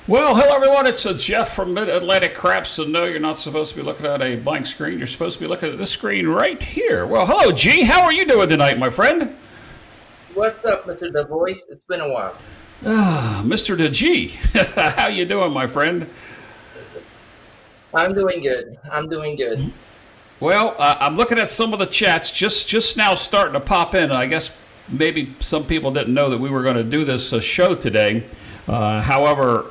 Well, hello everyone. It's Jeff from midatlanticcraps. And no, you're not supposed to be looking at a blank screen. You're supposed to be looking at this screen right here. Well, hello, G. How are you doing tonight, my friend? What's up, Mr. The Voice? It's been a while. Mr. the G. How you doing, my friend? I'm doing good. I'm doing good. Well, I'm looking at some of the chats just now starting to pop in. I guess maybe some people didn't know that we were going to do this show today. However,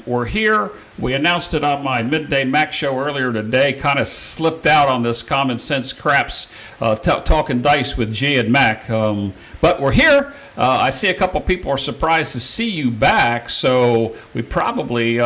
we're here. We announced it on my Midday Mac show earlier today. Kind of slipped out on this common sense craps talking dice with G and Mac. But we're here. I see a couple people are surprised to see you back. So we probably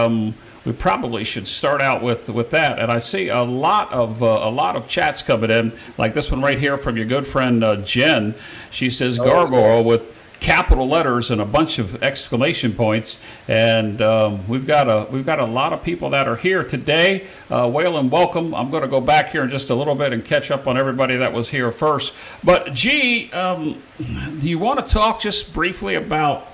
should start out with that. And I see a lot of chats coming in, like this one right here from your good friend Jen. She says Gargoyle with capital letters and a bunch of exclamation points. And we've got a lot of people that are here today. Waylon, welcome. I'm going to go back here in just a little bit and catch up on everybody that was here first. But G, do you want to talk just briefly about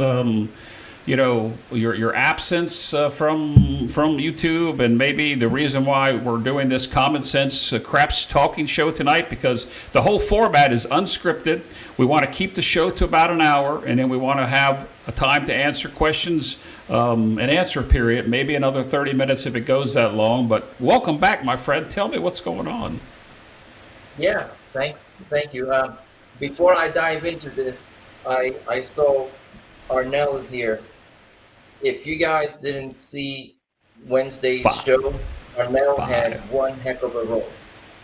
your absence from YouTube, and maybe the reason why we're doing this common sense craps talking show tonight? Because the whole format is unscripted. We want to keep the show to about an hour, and then we want to have a time to answer questions, an answer period, maybe another 30 minutes if it goes that long. But welcome back, my friend. Tell me what's going on. Yeah, thank you. Before I dive into this, I saw Arnell is here. If you guys didn't see Wednesday's show, Arnell had one heck of a role.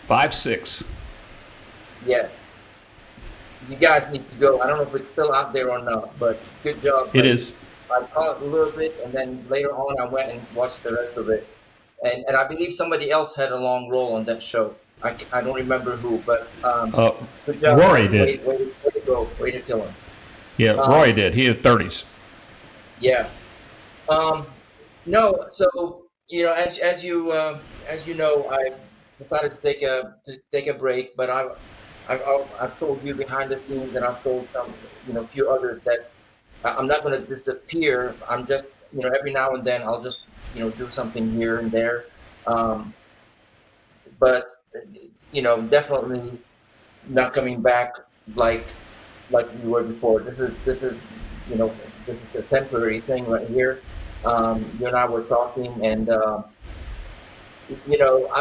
5-6. Yeah, you guys need to go. I don't know if it's still out there or not, but good job. It is. I caught a little bit, and then later on I went and watched the rest of it. And I believe somebody else had a long role on that show. I don't remember who, but good job. Rory did. Way to go. Way to kill him. Yeah, Roy did. He had 30s. Yeah. No, so as you know, I decided to take a break, but I've told you behind the scenes, and I've told some few others that I'm not going to disappear. I'm just every now and then I'll just do something here and there, but definitely not coming back like we were before. This is this is a temporary thing right here. You and I were talking, and I've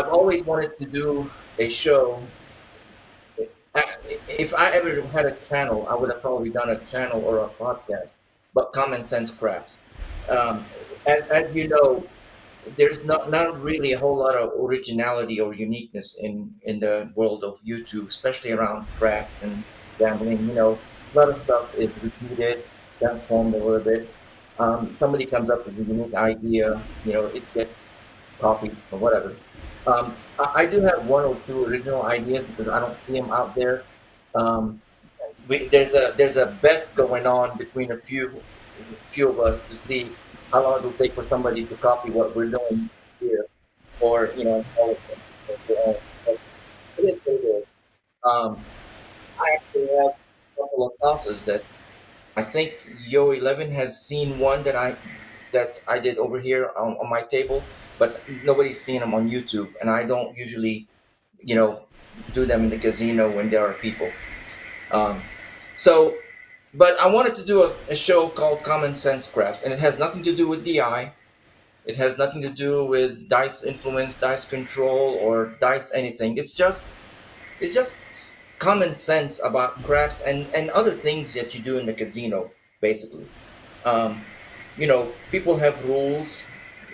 always wanted to do a show. If I ever had a channel, I would have probably done a channel or a podcast. But Common Sense Crafts, as you know, there's not really a whole lot of originality or uniqueness in the world of YouTube, especially around crafts and gambling. A lot of stuff is repeated, transformed a little bit. Somebody comes up with a unique idea, it gets copied or whatever. I do have one or two original ideas because I don't see them out there. Um, there's a bet going on between a few of us to see how long it will take for somebody to copy what we're doing here, or all of them. But it is what it is. I actually have a couple of houses that I think Yo11 has seen one that I did over here on my table, but nobody's seen them on YouTube, and I don't usually, you know, do them in the casino when there are people. Um, so, but I wanted to do a show called Common Sense Crafts, and it has nothing to do with DI. It has nothing to do with dice influence, dice control, or dice anything. It's just common sense about crafts and other things that you do in the casino, basically. Um, People have rules.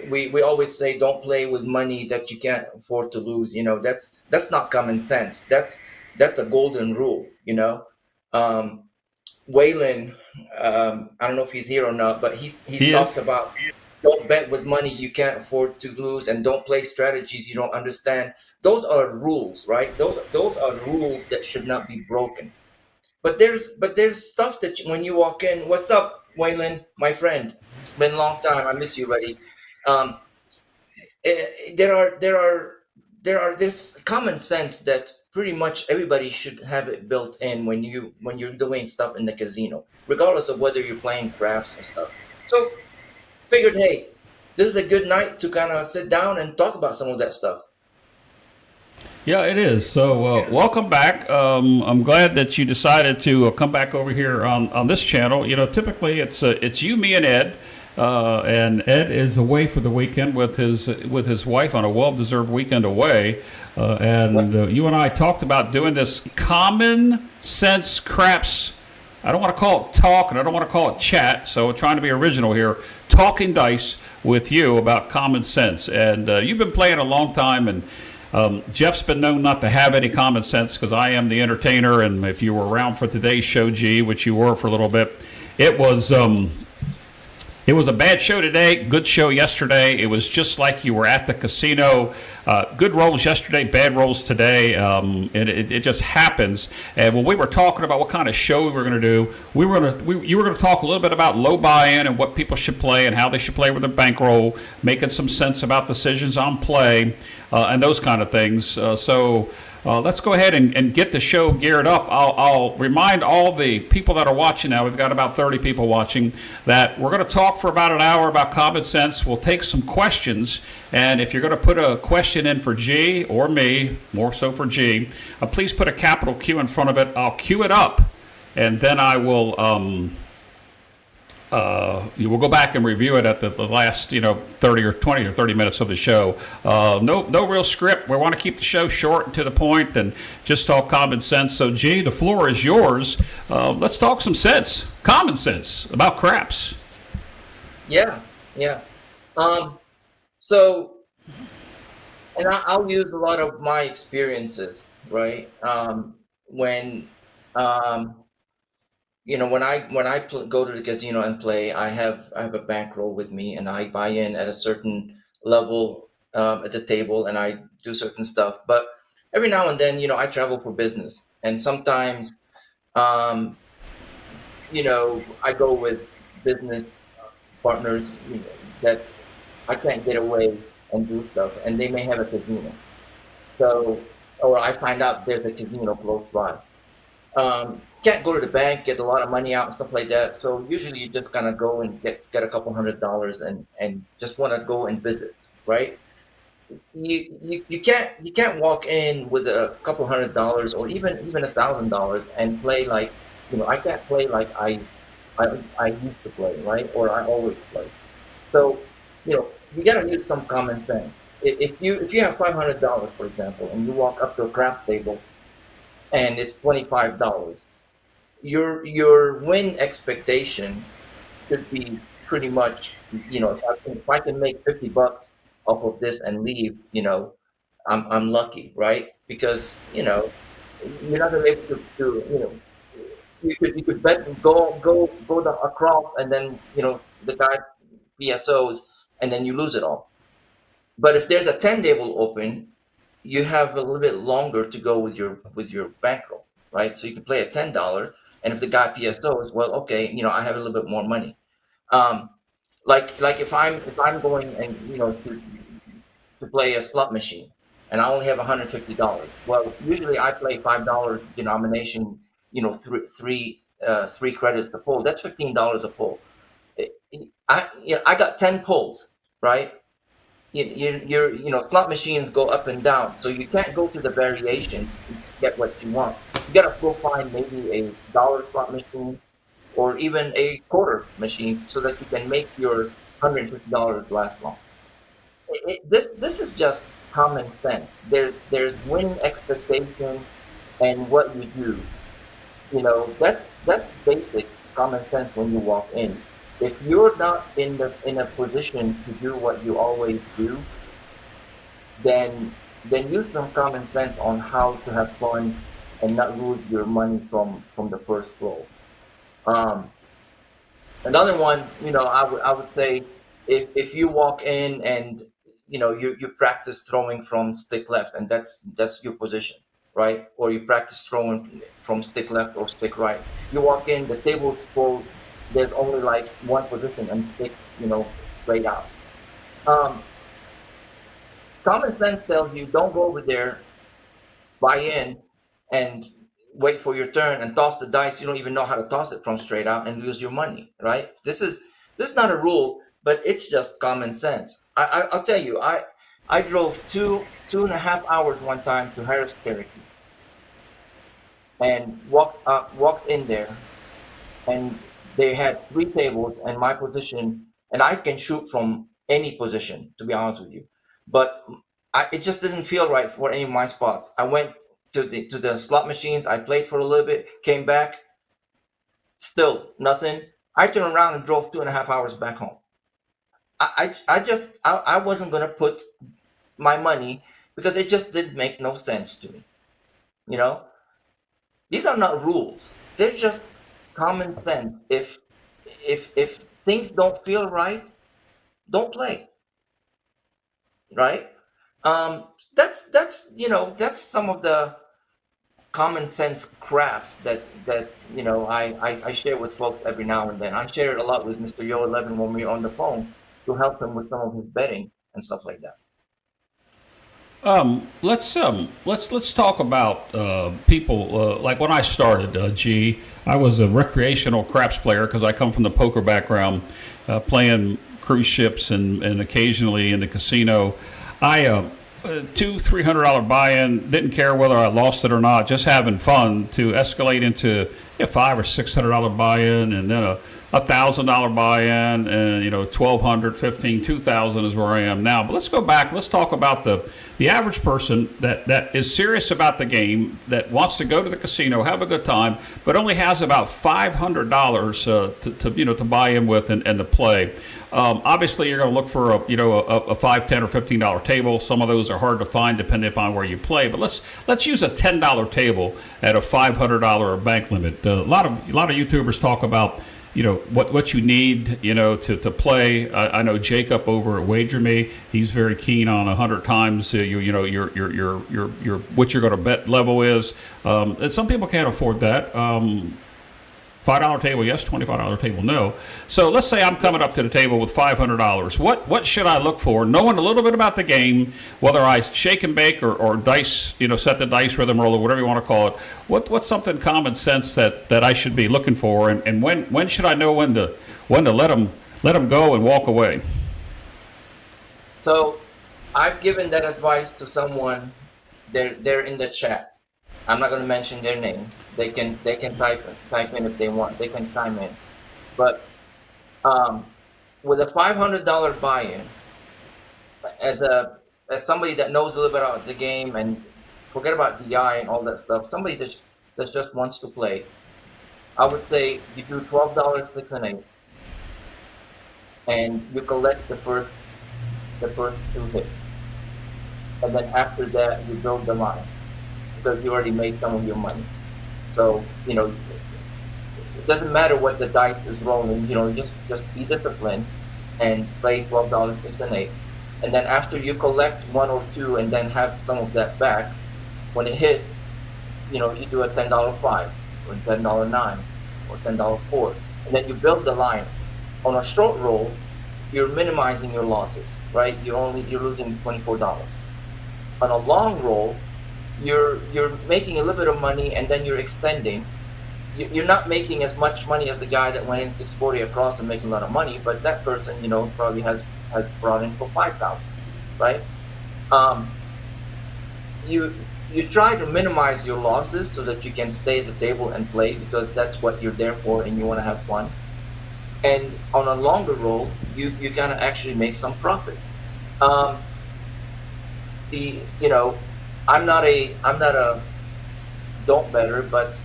We always say don't play with money that you can't afford to lose. That's not common sense. That's a golden rule. Um, Waylon, I don't know if he's here or not, but he's He talked is. about don't bet with money you can't afford to lose, and don't play strategies you don't understand. Those are rules, right? Those are rules that should not be broken. But there's stuff that when you walk in, what's up, Waylon, my friend? It's been a long time. I miss you, buddy. Um, there are this common sense that pretty much everybody should have it built in when you're doing stuff in the casino, regardless of whether you're playing craps and stuff. So figured, hey, this is a good night to kind of sit down and talk about some of that stuff. Yeah, it is. So, welcome back. I'm glad that you decided to come back over here on this channel. You know, typically it's you, me, and Ed. And Ed is away for the weekend with his wife on a well-deserved weekend away. And you and I talked about doing this common sense craps. I don't want to call it talk, and I don't want to call it chat. So, we're trying to be original here. Talking dice with you about common sense. And you've been playing a long time, and Jeff's been known not to have any common sense because I am the entertainer. And if you were around for today's show, G, which you were for a little bit, it was a bad show today, good show yesterday. It was just like you were at the casino. Good rolls yesterday, bad rolls today. And it just happens. And when we were talking about what kind of show we were going to do, you were going to talk a little bit about low buy-in and what people should play and how they should play with their bankroll, making some sense about decisions on play and those kind of things. So let's go ahead and get the show geared up. I'll remind all the people that are watching now, we've got about 30 people watching, that we're going to talk for about an hour about common sense. We'll take some questions, and if you're going to put a question in for G or me, more so for G, please put a capital Q in front of it. I'll queue it up, and then I will you will go back and review it at the last 30 or 20 or 30 minutes of the show. No real script. We want to keep the show short and to the point and just talk common sense. So G, the floor is yours. Let's talk some sense, common sense about craps. Yeah, yeah. So, and I'll use a lot of my experiences, right? When go to the casino and play, I have a bankroll with me, and I buy in at a certain level at the table, and I do certain stuff. But every now and then, I travel for business, and sometimes, um, I go with business partners, that I can't get away and do stuff, and they may have a casino. So, or I find out there's a casino close by. Can't go to the bank, get a lot of money out and stuff like that. So usually you just kind of go and get a couple $100 and just want to go and visit, right? You can't walk in with a couple $100 or even $1,000 and play like, I can't play like I used to play, right? Or I always play. So, you got to use some common sense. If you have $500, for example, and you walk up to a craps table and it's $25, your win expectation should be pretty much, if I can make $50 off of this and leave, I'm lucky, right? Because you're not gonna be able to you could bet across, and then the guy PSOs, and then you lose it all. But if there's a 10 table open, you have a little bit longer to go with your bankroll, right? So you can play at $10, and if the guy PSOs, well, okay, I have a little bit more money. Um, like if I'm going and to play a slot machine, and I only have $150. Well, usually I play $5 denomination, three credits a pull. That's $15 a pull. I got 10 pulls, right? Slot machines go up and down, so you can't go to the variations to get what you want. You gotta go find maybe a dollar slot machine or even a quarter machine so that you can make your $150 last long. This is just common sense. There's winning expectation and what you do. That's basic common sense when you walk in. If you're not in a position to do what you always do, then use some common sense on how to have fun and not lose your money from the first roll. Um, Another one, I would say, if you walk in and you practice throwing from stick left, and that's your position, right? Or you practice throwing from stick left or stick right. You walk in, the table's full. There's only like one position and stick, straight out. Um, Common sense tells you don't go over there, buy in, and wait for your turn and toss the dice. You don't even know how to toss it from straight out and lose your money, right? This is not a rule but it's just common sense. I'll tell you, I drove 2.5 hours one time to Harris, Cherokee, and walked in there, and they had 3 tables and my position, and I can shoot from any position, to be honest with you, but it just didn't feel right for any of my spots. I went to the slot machines. I played for a little bit, came back, still nothing. I turned around and drove 2.5 hours back home. I wasn't gonna put my money because it just didn't make no sense to me. You know, these are not rules. They're just common sense. If things don't feel right, don't play. Right? That's some of the common sense craps that I share with folks every now and then. I share it a lot with Mr. Yo 11 when we're on the phone to help him with some of his betting and stuff like that. Let's talk about people like when I started. I was a recreational craps player because I come from the poker background, playing cruise ships and occasionally in the casino. I $200-300 buy-in, didn't care whether I lost it or not, just having fun, to escalate into $500 or $600 buy-in, and then a $1,000 buy-in, and 1,200, 15, 2,000 is where I am now. But let's go back. Let's talk about the average person that is serious about the game, that wants to go to the casino, have a good time, but only has about $500 to buy in with and to play. Obviously, you're going to look for a $5, $10, or $15 table. Some of those are hard to find depending upon where you play. But let's use a $10 table at a $500 bank limit. A lot of YouTubers talk about what you need to play. I know Jacob over at Wager Me. He's very keen on 100 times your what you're going to bet level is. And some people can't afford that. $5 table, yes. $25 table, no. So let's say I'm coming up to the table with $500. What should I look for? Knowing a little bit about the game, whether I shake and bake or dice, set the dice rhythm roll or whatever you want to call it. What's something common sense that I should be looking for, and when should I know when to let them go and walk away? So I've given that advice to someone. They're in the chat. I'm not going to mention their name. They can type in if they want. They can chime in. But with a $500 buy-in, as somebody that knows a little bit about the game, and forget about DI and all that stuff, somebody that just wants to play, I would say you do $12, 6 and 8, and you collect the first 2 hits, and then after that you build the line because you already made some of your money. So it doesn't matter what the dice is rolling. Just be disciplined and play $12, 6 and 8, and then after you collect 1 or 2 and then have some of that back, when it hits, you do a $10 5 or $10 9 or $10 4, and then you build the line. On a short roll, you're minimizing your losses, right? You're losing $24. On a long roll, you're making a little bit of money, and then you're extending. You're not making as much money as the guy that went in 640 across and making a lot of money, but that person, probably has brought in for 5,000, right? You try to minimize your losses so that you can stay at the table and play, because that's what you're there for, and you want to have fun. And on a longer roll, you gotta actually make some profit. I'm not a don't better, but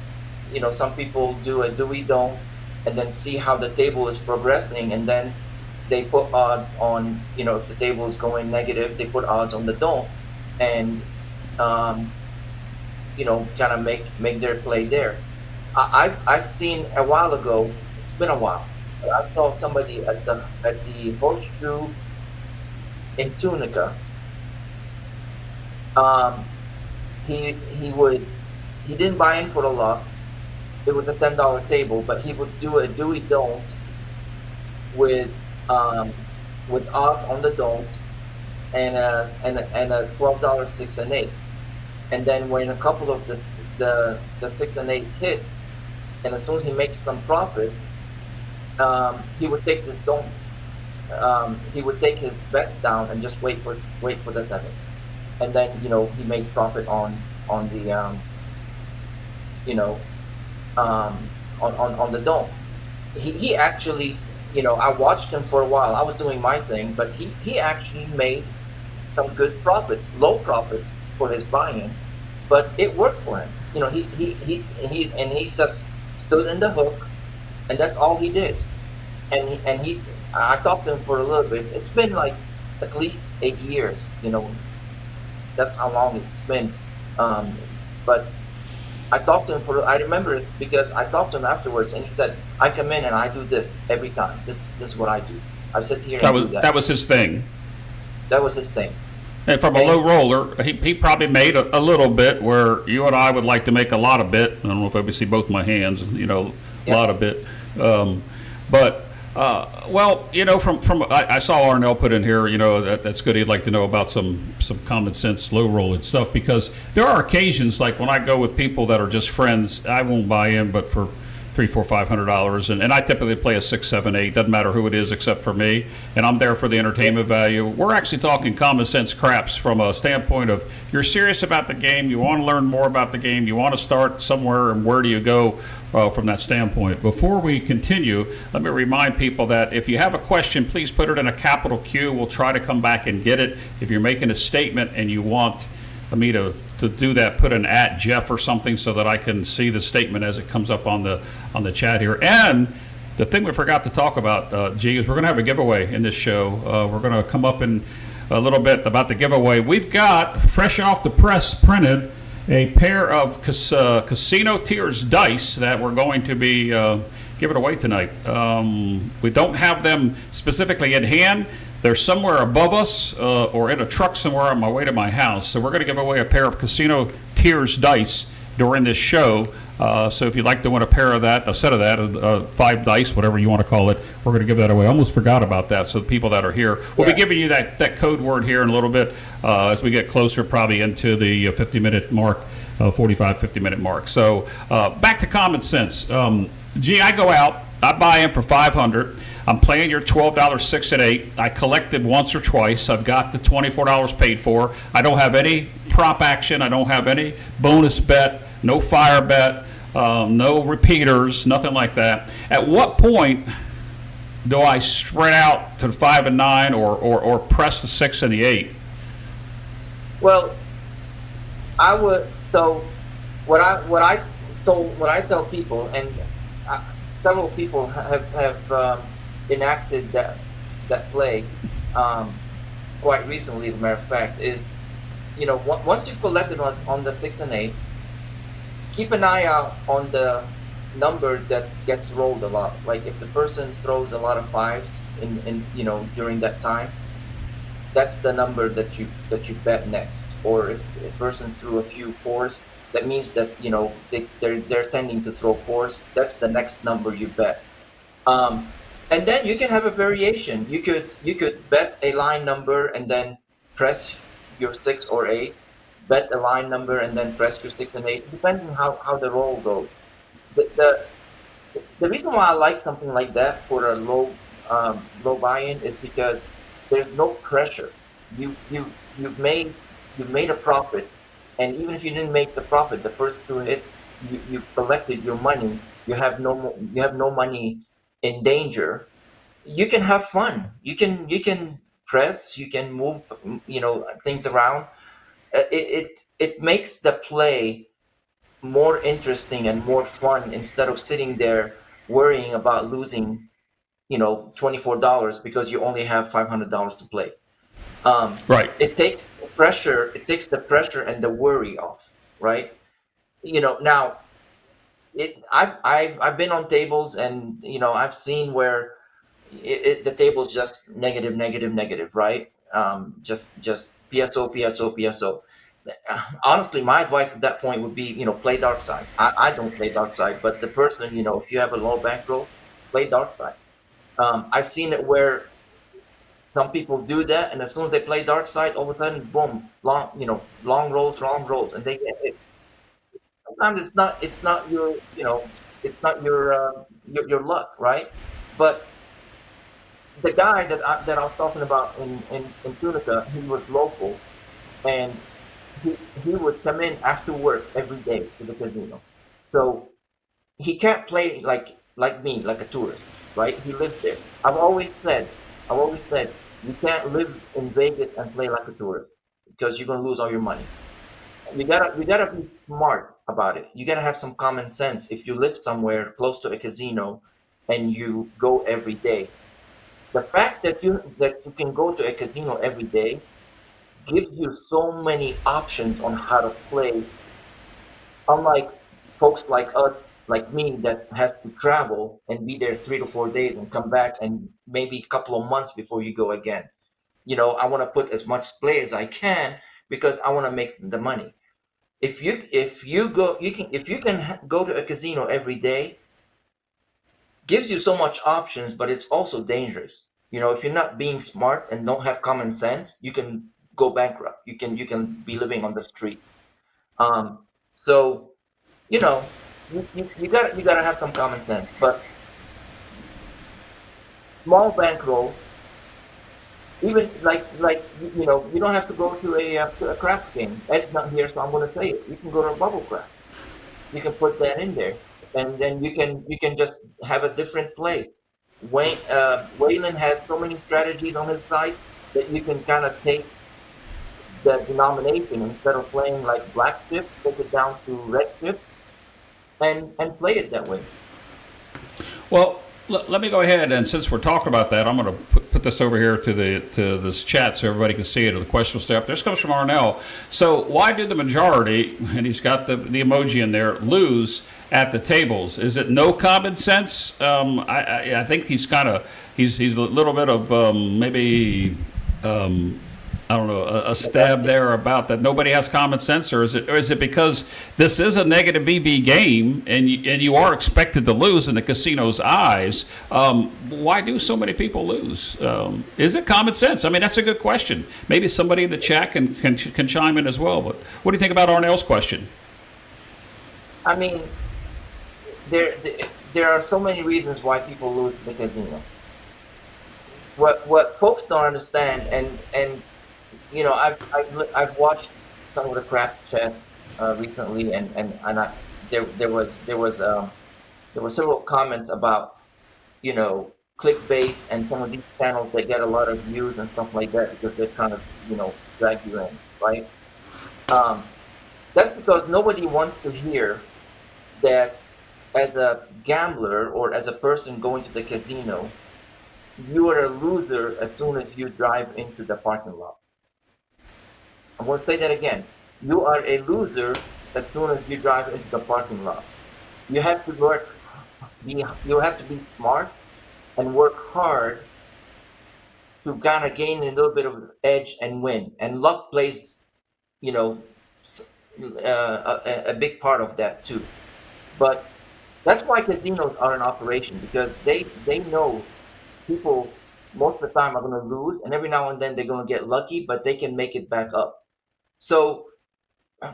some people do a do we don't, and then see how the table is progressing, and then they put odds on, if the table is going negative, they put odds on the don't, and kind of make their play there. I've seen a while ago. It's been a while. But I saw somebody at the Horseshoe in Tunica. He didn't buy in for a lot. It was a $10 table, but he would do a do we don't with odds on the don't, and a $12 6 and 8. And then when a couple of the 6 and 8 hits, and as soon as he makes some profit, he would take this don't he would take his bets down and just wait for the seven, and then he made profit on the you know on the dome. He actually, I watched him for a while. I was doing my thing, but he actually made some good profits, low profits for his buy-in, but it worked for him. He just stood in the hook, and that's all he did. And he's I talked to him for a little bit. It's been like at least 8 years. That's how long it's been. Um, but I talked to him I remember it because I talked to him afterwards, and he said, "I come in and I do this every time. This is what I do. I sit here That and was do that." that was his thing. That was his thing. And from a And low roller, he probably made a little bit where you and I would like to make a lot of bit. I don't know if I can see both my hands, a yeah, lot of bit. But well, from I saw Arnell put in here, that's good. He'd like to know about some common sense low rolling stuff, because there are occasions like when I go with people that are just friends, I won't buy in, but for three, four, $500, and I typically play a 6, 7, 8. Doesn't matter who it is except for me, and I'm there for the entertainment value. We're actually talking common sense craps from a standpoint of you're serious about the game, you want to learn more about the game, you want to start somewhere, and where do you go from that standpoint. Before we continue, let me remind people that if you have a question, please put it in a capital Q. We'll try to come back and get it. If you're making a statement and you want me to do that, put an @Jeff or something so that I can see the statement as it comes up on the chat here. And the thing we forgot to talk about, G, is we're going to have a giveaway in this show. We're going to come up in a little bit about the giveaway. We've got, fresh off the press, printed a pair of Casino Tiers dice that we're going to be giving away tonight. We don't have them specifically in hand. They're somewhere above us or in a truck somewhere on my way to my house. So we're going to give away a pair of Casino Tiers dice during this show. So if you'd like to win a set of that, 5 dice, whatever you want to call it, we're going to give that away. I almost forgot about that. So the people that are here, we'll be giving you that code word here in a little bit as we get closer, probably into the 50-minute mark, 45, 50-minute mark. So back to common sense. Gee, I go out, I buy in for $500. I'm playing your $12 6 and 8. I collected once or twice. I've got the $24 paid for. I don't have any prop action. I don't have any bonus bet, no fire bet, no repeaters, nothing like that. At what point do I spread out to the 5 and 9 or press the 6 and the 8? well, I would. So what I tell people, and several people have enacted that play quite recently, as a matter of fact, is once you've collected on the 6 and 8, keep an eye out on the number that gets rolled a lot. Like if the person throws a lot of fives in during that time, that's the number that you bet next. Or if a person threw a few fours, that means that they're tending to throw fours. That's the next number you bet. Um, and then you can have a variation. You could bet a line number and then press your 6 or 8. Bet a line number and then press your 6 and 8, depending how the roll goes. The reason why I like something like that for a low buy-in is because there's no pressure. You you you've made you've made a profit, and even if you didn't make the profit, the first 2 hits, you collected your money. You have no money in danger. You can have fun. You can press. You can move things around. It makes the play more interesting and more fun instead of sitting there worrying about losing $24 because you only have $500 to play. Right. It takes the pressure and the worry off, right? Now I've been on tables, and I've seen where the table's just negative, negative, negative, right? Just PSO, PSO, PSO. Honestly, my advice at that point would be, play dark side. I don't play dark side, but the person, if you have a low bankroll, play dark side. I've seen it where some people do that, and as soon as they play dark side, all of a sudden, boom, long rolls, and they get it. Sometimes it's not it's not your luck, right? But the guy that I was talking about in Tunica, he was local, and he would come in after work every day to the casino. So he can't play like me, like a tourist, right? He lives there. I've always said, you can't live in Vegas and play like a tourist because you're gonna lose all your money. You gotta be smart about it. You gotta have some common sense. If you live somewhere close to a casino and you go every day, the fact that you can go to a casino every day gives you so many options on how to play, unlike folks like us, like me, that has to travel and be there 3 to 4 days and come back and maybe a couple of months before you go again. I want to put as much play as I can because I want to make the money. If you can go to a casino every day, gives you so much options, but it's also dangerous. If you're not being smart and don't have common sense, you can go bankrupt. You can be living on the street. So you gotta have some common sense. But small bankroll, even you don't have to go to a craps game. Ed's not here, so I'm gonna say it. You can go to a bubble craft. You can put that in there, and then you can just have a different play. Waylon has so many strategies on his site that you can kind of take the denomination, instead of playing like black chip, take it down to red chip and play it that way. Well, let me go ahead, and since we're talking about that, I'm going to put this over here to this chat so everybody can see it. Or the question will stay up. This comes from Arnell. So, why do the majority, and he's got the emoji in there, lose at the tables? Is it no common sense? I think he's a little bit of maybe. I don't know, a stab there about that nobody has common sense, or is it because this is a negative EV game and you are expected to lose in the casino's eyes? Why do so many people lose? Is it common sense? I mean, that's a good question. Maybe somebody in the chat can chime in as well. But what do you think about Arnell's question? I mean, there are so many reasons why people lose the casino. What folks don't understand, and I've watched some of the craft chats recently, and there were several comments about clickbaits and some of these channels that get a lot of views and stuff like that because they're trying to drag you in, right? Um, that's because nobody wants to hear that as a gambler or as a person going to the casino, you are a loser as soon as you drive into the parking lot. I'm going to say that again. You are a loser as soon as you drive into the parking lot. You have to you have to be smart and work hard to kind of gain a little bit of edge and win. And luck plays, you know, a big part of that too. But that's why casinos are in operation, because they know people most of the time are going to lose, and every now and then they're going to get lucky, but they can make it back up. So,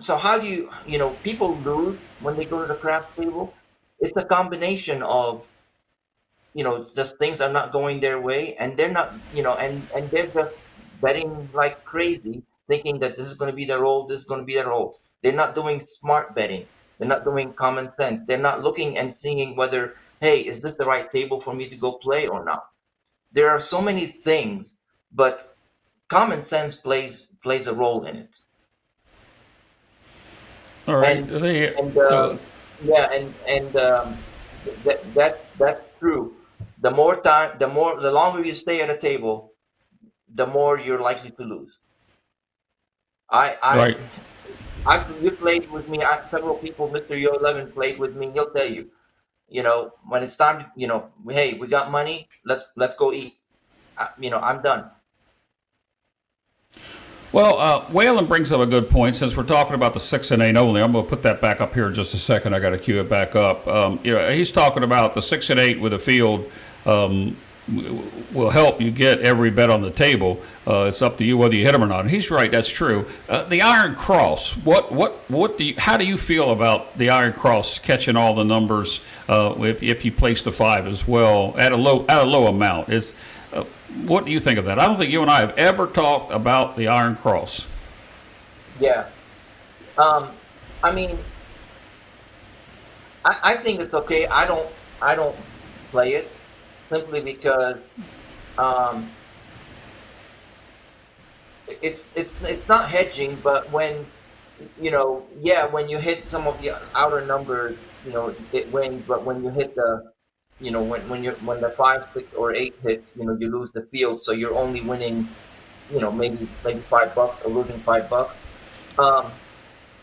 so how do people lose when they go to the craps table? It's a combination of, just things are not going their way, and they're not, and they're just betting like crazy, thinking that this is going to be their role, this is going to be their role. They're not doing smart betting. They're not doing common sense. They're not looking and seeing whether, hey, is this the right table for me to go play or not? There are so many things, but common sense plays a role in it. All right. And yeah, and that's true. The longer you stay at a table, the more you're likely to lose. I I Right. you played with me. Several people, Mr. Yo 11 played with me. He'll tell you, when it's time to, hey, we got money. Let's go eat. I'm done. Well, Waylon brings up a good point. Since we're talking about the 6 and 8 only, I'm going to put that back up here in just a second. I got to cue it back up. He's talking about the 6 and 8 with a field will help you get every bet on the table. It's up to you whether you hit them or not. And he's right. That's true. The Iron Cross. How do you feel about the Iron Cross catching all the numbers if you place the 5 as well at a low amount? What do you think of that? I don't think you and I have ever talked about the Iron Cross. Yeah. Um, I mean, I think it's okay. I don't play it simply because um, it's not hedging, but when yeah, when you hit some of the outer numbers, it wins. But when you hit the when the 5, 6, or 8 hits, you lose the field, so you're only winning, maybe $5 or losing $5. Um,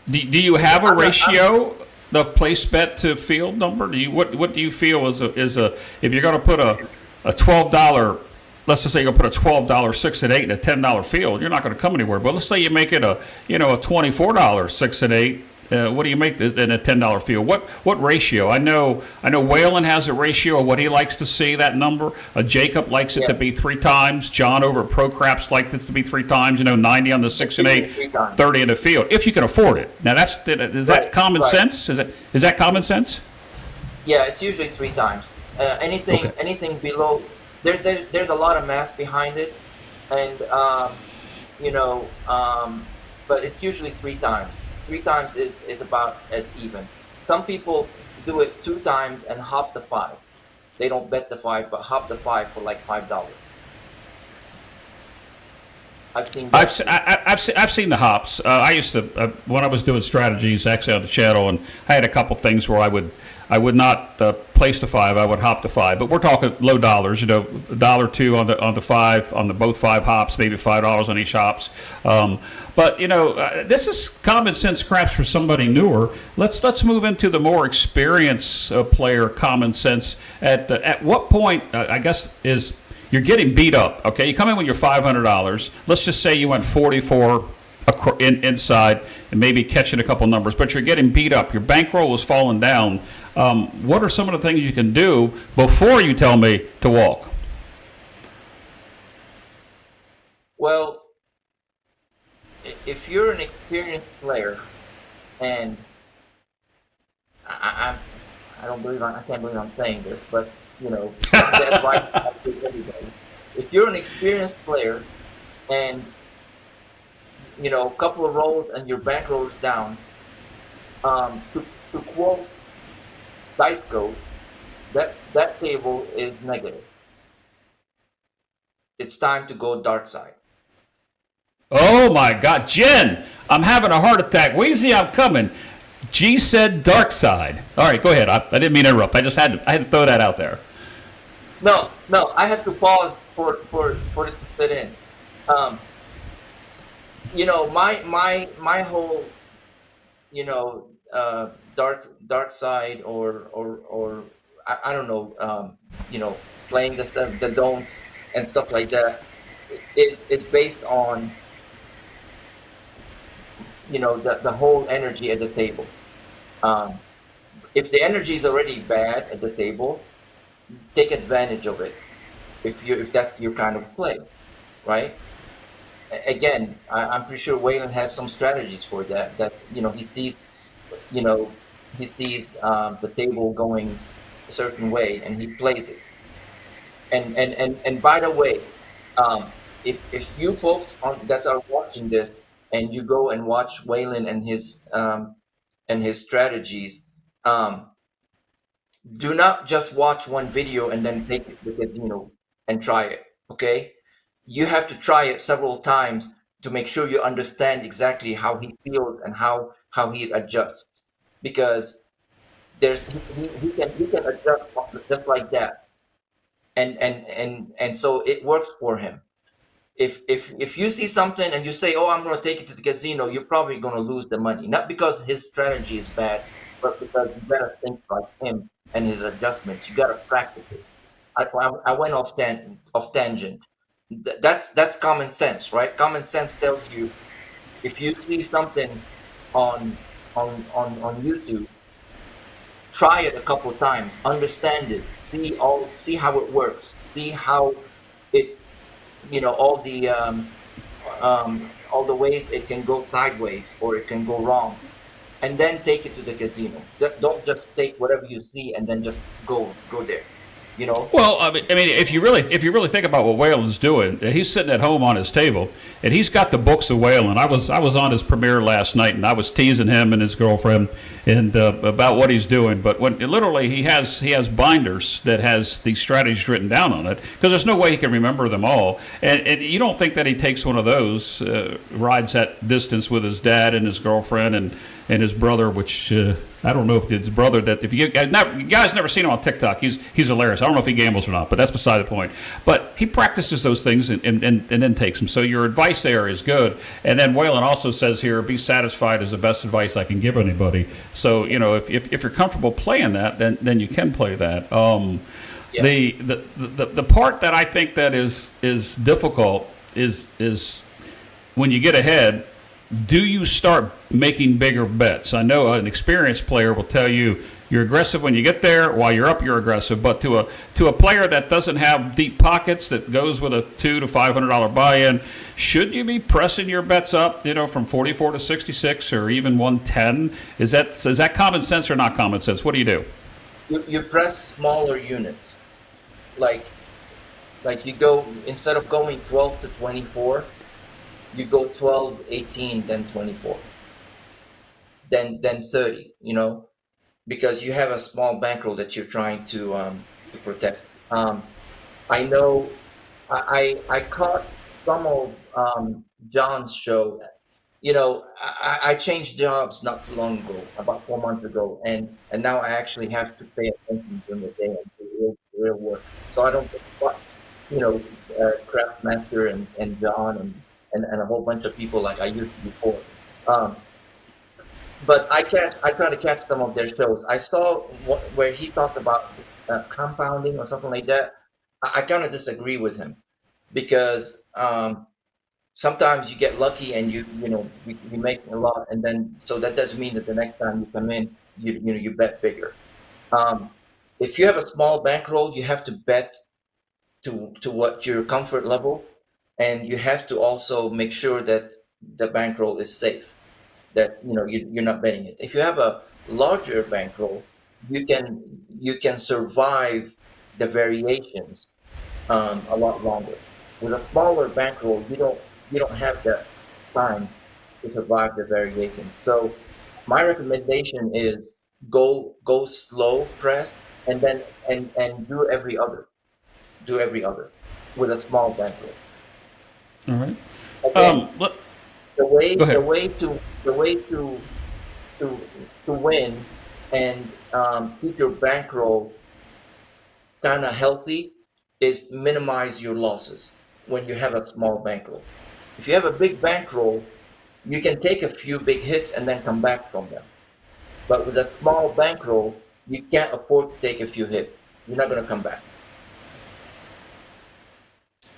Do you have a I'm not. ratio of place bet to field number? What do you feel is a if you're going to put a $12, let's just say you're going to put a $12 6 and 8 and a $10 field, you're not going to come anywhere. But let's say you make it a a $24 6 and 8. What do you make in a $10 field? What ratio? I know Waylon has a ratio of what he likes to see, that number. Jacob likes it to Yeah, be 3 times. John over at ProCraps likes it to be 3 times. 90 on the it's 6 and usually 8, 3 times. 30 in the field, if you can afford it. Now is that Right, common right. sense? Is that common sense? Yeah, it's usually 3 times. Anything Okay. anything below, there's a lot of math behind it, and you know, but it's usually 3 times. 3 times is about as even. Some people do it 2 times and hop the five. They don't bet the five, but hop the five for like $5. I've seen I've that se- too. I've seen the hops. I used to when I was doing strategies actually on the channel, and I had a couple things where I would not place the five. I would hop the five, but we're talking low dollars. A dollar two on the five on the both five hops, maybe $5 on each hops. But this is common sense craps for somebody newer. Let's move into the more experienced player common sense. At what point I guess is you're getting beat up. Okay, you come in with your $500. Let's just say you went 44 inside and maybe catching a couple numbers, but you're getting beat up. Your bankroll is falling down. What are some of the things you can do before you tell me to walk? Well, if you're an experienced player, and I, I don't believe I can't believe I'm saying this, but this is the advice I give everybody. If you're an experienced player and a couple of rolls and your bankroll is down, to quote Dice Code, that table is negative. It's time to go dark side. Oh my God, Jen, I'm having a heart attack. Wheezy, I'm coming. G said dark side. All right, go ahead. I didn't mean to interrupt. I had to throw that out there. No, no, I had to pause for it to sit in. Um, my whole dark side, or I don't know, playing the don'ts and stuff like that is based on the whole energy at the table. Um, if the energy is already bad at the table, take advantage of it. If that's your kind of play, right? Again, I'm pretty sure Waylon has some strategies for that. That you know, he sees the table going a certain way, and he plays it. And by the way, um, if you folks that are watching this and you go and watch Waylon and his strategies, um, do not just watch one video and then take it because and try it. Okay, you have to try it several times to make sure you understand exactly how he feels and how he adjusts, because he can adjust just like that, and so it works for him. If you see something and you say, "Oh, I'm going to take it to the casino," you're probably going to lose the money, not because his strategy is bad, but because you better think like him and his adjustments. You got to practice it. I went off tangent. That's common sense, right? Common sense tells you, if you see something on on YouTube, try it a couple of times, understand it, see how it works, see how it all the ways it can go sideways or it can go wrong, and then take it to the casino. Don't just take whatever you see and then just go there. You know, Well, I mean, if you really think about what Whalen's doing, he's sitting at home on his table, and he's got the books of Whalen. I was on his premiere last night, and I was teasing him and his girlfriend and about what he's doing. But when literally he has binders that has these strategies written down on it, because there's no way he can remember them all. And you don't think that he takes one of those, rides that distance with his dad and his girlfriend and his brother, which I don't know if it's his brother. That if you guys never seen him on TikTok, he's hilarious. I don't know if he gambles or not, but that's beside the point. But he practices those things and then takes them. So your advice there is good. And then Whalen also says here, be satisfied is the best advice I can give anybody. So if you're comfortable playing that, then you can play that. yeah. The part that I think that is difficult is when you get ahead. Do you start making bigger bets? I know an experienced player will tell you you're aggressive when you get there. While you're up, you're aggressive. But to a player that doesn't have deep pockets, that goes with a $200 to $500 buy-in, should you be pressing your bets up? From 44 to 66 or even 110. Is that common sense or not common sense? What do you do? You press smaller units, like you go, instead of going 12 to 24. You go 12, 18, then 24, then 30, because you have a small bankroll that you're trying to protect. I know I caught some of John's show. I changed jobs not too long ago, about 4 months ago, and now I actually have to pay attention during the day and do real work. So I don't get what, Craftmaster and John and a whole bunch of people like I used to before. Um, but I try to catch some of their shows. I saw where he talked about compounding or something like that. I kind of disagree with him because sometimes you get lucky and you make a lot, and then so that doesn't mean that the next time you come in you bet bigger. If you have a small bankroll, you have to bet to what your comfort level, and you have to also make sure that the bankroll is safe, that you're not betting it. If you have a larger bankroll, you can survive the variations a lot longer. With a smaller bankroll, you don't have that time to survive the variations. So my recommendation is go slow press, and then and do every other with a small bankroll. All right. Again, Let, the way Go the ahead. way to the way to win and keep your bankroll kind of healthy is minimize your losses when you have a small bankroll. If you have a big bankroll, you can take a few big hits and then come back from them. But with a small bankroll, you can't afford to take a few hits. You're not going to come back.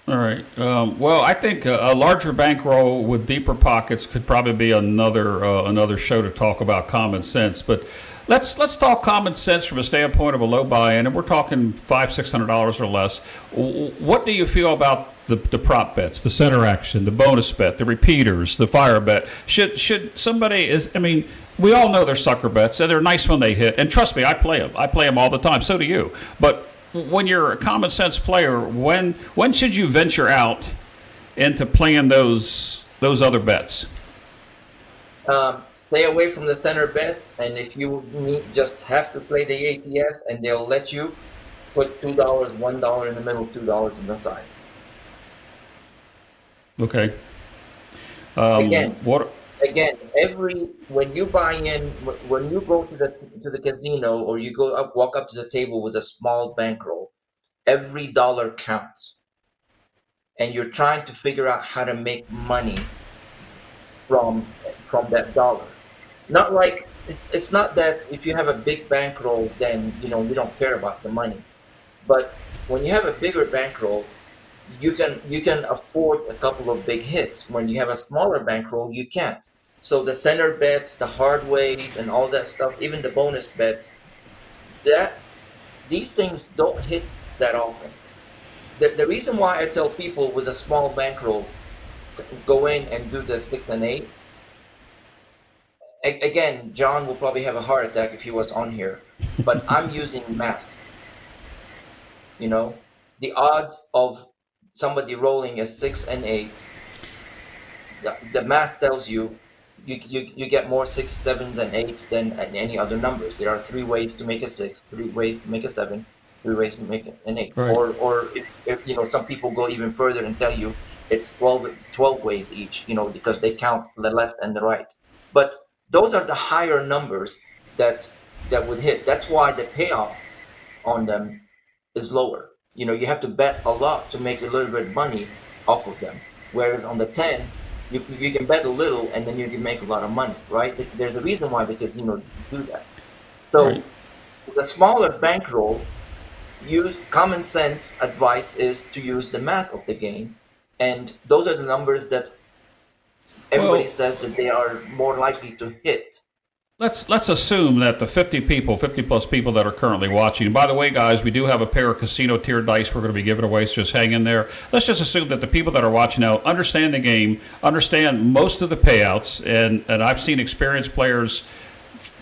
All right. Well, I think a larger bankroll with deeper pockets could probably be another show to talk about common sense. But let's talk common sense from a standpoint of a low buy-in, and we're talking $500-$600 or less. What do you feel about the prop bets, the center action, the bonus bet, the repeaters, the fire bet? Should somebody is? I mean, we all know they're sucker bets, and they're nice when they hit. And trust me, I play them. I play them all the time. So do you. But when you're a common sense player, when should you venture out into playing those other bets? Stay away from the center bets, and if you just have to play the ATS, and they'll let you put $2, $1 in the middle, $2 in the side. Okay. Again, What? again, when you buy in, when you go to the casino, or you walk up to the table with a small bankroll, every dollar counts, and you're trying to figure out how to make money from that dollar. Not like it's not that if you have a big bankroll, then you don't care about the money. But when you have a bigger bankroll, you can afford a couple of big hits. When you have a smaller bankroll, you can't. So the center bets, the hard ways, and all that stuff, even the bonus bets, that these things don't hit that often. The reason why I tell people with a small bankroll go in and do the 6 and 8. Again, John will probably have a heart attack if he was on here, but I'm using math. You know, the odds of somebody rolling a 6 and 8, the math tells you, you get more 6, 7s, and 8s than any other numbers. There are 3 ways to make a 6, 3 ways to make a 7, 3 ways to make an 8. Right. Or if some people go even further and tell you it's 12 ways each, because they count the left and the right. But those are the higher numbers that would hit. That's why the payoff on them is lower. You have to bet a lot to make a little bit of money off of them. Whereas on the 10, you can bet a little and then you can make a lot of money, right? There's a reason why, because you do that. Right. So the smaller bankroll, use common sense advice is to use the math of the game, and those are the numbers that everybody Well, says that they are more likely to hit. let's assume that the 50 plus people that are currently watching. And by the way, guys, we do have a pair of casino tier dice we're going to be giving away, so just hang in there. Let's just assume that the people that are watching now understand the game, understand most of the payouts, and I've seen experienced players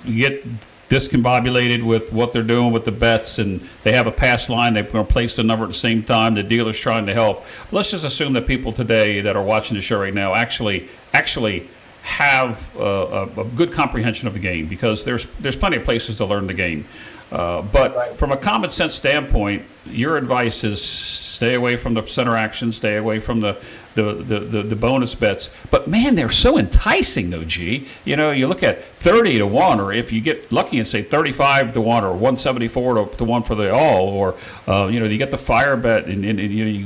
get discombobulated with what they're doing with the bets, and they have a pass line, they're going to place the number at the same time, the dealer's trying to help. Let's just assume that people today that are watching the show right now actually have a good comprehension of the game, because there's plenty of places to learn the game. But Right. from a common sense standpoint, your advice is stay away from the center action, stay away from the bonus bets. But man, they're so enticing, though. G, you look at 30 to 1, or if you get lucky and say 35 to 1, or 174 to 1 for the all, or you get the fire bet, and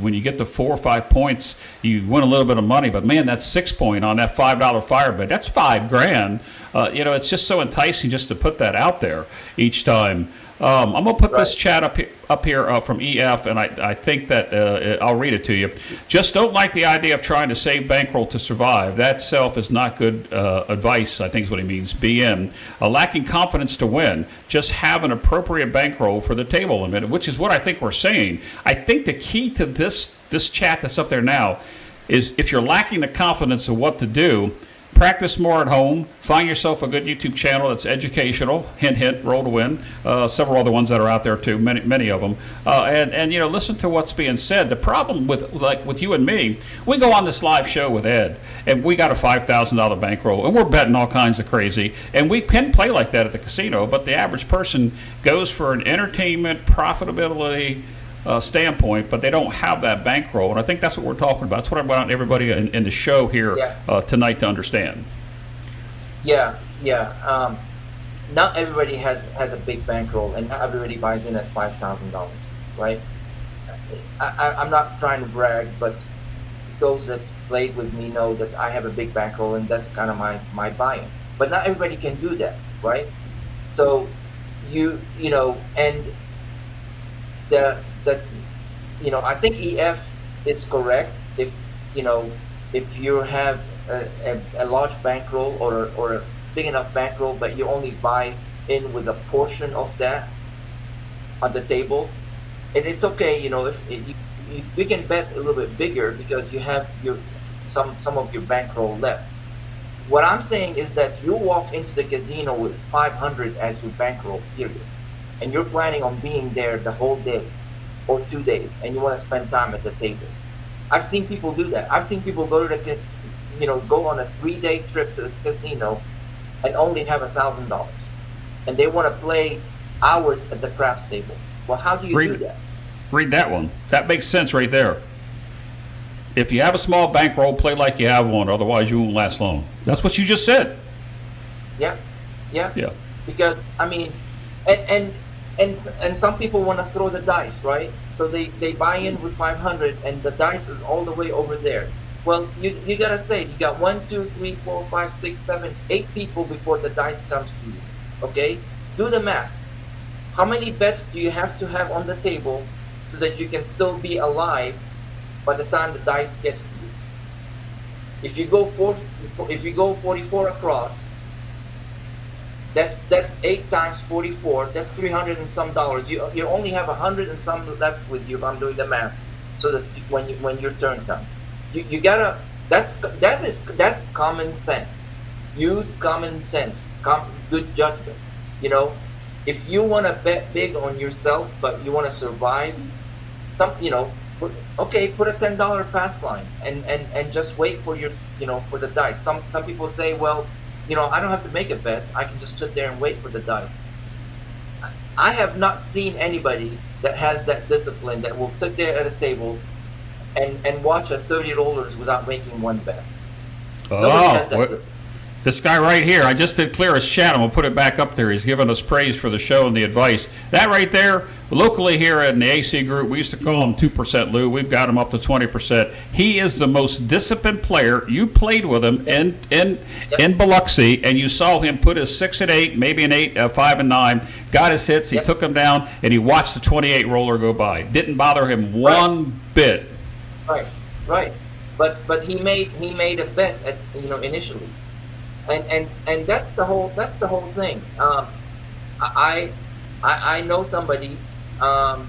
when you get the 4 or 5 points, you win a little bit of money. But man, that's 6 point on that $5 fire bet. That's $5,000. It's just so enticing just to put that out there each time. I'm going to put this Right. chat up here from EF, and I think that I'll read it to you. Just don't like the idea of trying to save bankroll to survive. That self is not good advice, I think is what he means. BM. Lacking confidence to win. Just have an appropriate bankroll for the table limit, which is what I think we're saying. I think the key to this chat that's up there now is, if you're lacking the confidence of what to do, practice more at home. Find yourself a good YouTube channel that's educational. Hint, hint. Roll to win. Several other ones that are out there too. Many of them. And listen to what's being said. The problem with you and me, we go on this live show with Ed, and we got a $5,000 bankroll, and we're betting all kinds of crazy. And we can play like that at the casino, but the average person goes for an entertainment profitability standpoint, but they don't have that bankroll, and I think that's what we're talking about. That's what I want everybody in the show here Yeah. tonight to understand. Yeah. Not everybody has a big bankroll, and not everybody buys in at $5,000, right? I'm not trying to brag, but those that played with me know that I have a big bankroll, and that's kind of my buy-in. But not everybody can do that, right? So and the I think EF is correct. If you have a large bankroll, or a big enough bankroll, but you only buy in with a portion of that on the table, and it's okay. If you can bet a little bit bigger, because you have some of your bankroll left. What I'm saying is that you walk into the casino with 500 as your bankroll, period, and you're planning on being there the whole day or 2 days, and you want to spend time at the table. I've seen people do that. I've seen people go go on a 3-day trip to the casino and only have $1,000, and they want to play hours at the craps table. Well, how do you do that? Read that one. That makes sense right there. If you have a small bankroll, play like you have one. Otherwise, you won't last long. That's what you just said. Yeah. Yeah. Because and some people want to throw the dice, right? So they buy in with 500, and the dice is all the way over there. Well, you gotta say, you got 1, 2, 3, 4, 5, 6, 7, 8 people before the dice comes to you. Okay, do the math. How many bets do you have to have on the table so that you can still be alive by the time the dice gets to you? If you go 44 across, that's 8 times 44. That's $300 and some dollars. You only have 100 and some left with you, if I'm doing the math. So that when your turn comes, you gotta. That's common sense. Use common sense. Good judgment. If you want to bet big on yourself, but you want to survive, some, put a $10 pass line and just wait for your, for the dice. Some people say, well, I don't have to make a bet. I can just sit there and wait for the dice. I have not seen anybody that has that discipline that will sit there at a table and watch a 30 rollers without making one bet. Nobody has that discipline. This guy right here, I just did clear his chat, and we'll put it back up there. He's given us praise for the show and the advice. That right there, locally here in the AC group, we used to call him 2% Lou. We've got him up to 20%. He is the most disciplined player. You played with him in Biloxi, and you saw him put his 6 and 8, maybe an 8, 5 and 9, got his hits, he took him down, and he watched the 28 roller go by. Didn't bother him one bit. Right. But he made a bet initially. And that's the whole thing. I know somebody. I'm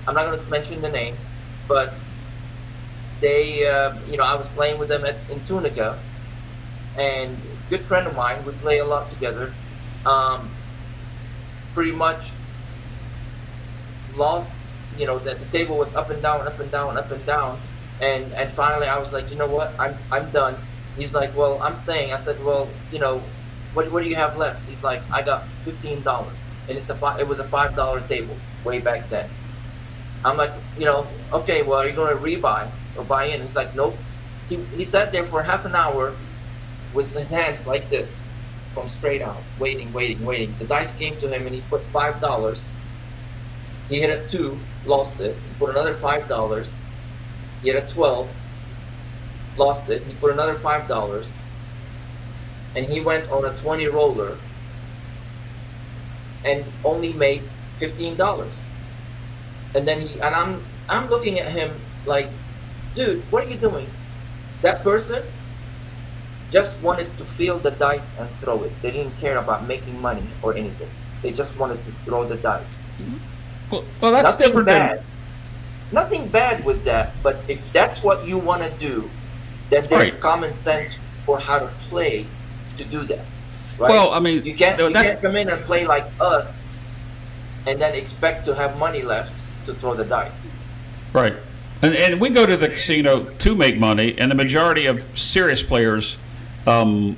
not going to mention the name, but they, I was playing with them in Tunica, and a good friend of mine. We play a lot together. Pretty much lost. The table was up and down, up and down, up and down, and finally I was like, you know what, I'm done. He's like, well, I'm staying. I said, well, what do you have left? He's like, I got $15, and it was a $5 table way back then. I'm like, okay, well, are you going to rebuy or buy in? He's like, nope. He sat there for half an hour with his hands like this, from straight out, waiting. The dice came to him, and he put $5. He hit a 2, lost it. He put another $5. He hit a 12. Lost it. He put another $5, and he went on a 20 roller and only made $15. And then I'm looking at him like, dude, what are you doing? That person just wanted to feel the dice and throw it. They didn't care about making money or anything. They just wanted to throw the dice. Well, that's nothing different. Nothing bad with that. But if that's what you want to do, then there's common sense for how to play to do that. Right? Well, I mean, you can't come in and play like us and then expect to have money left to throw the dice. Right. And we go to the casino to make money, and the majority of serious players go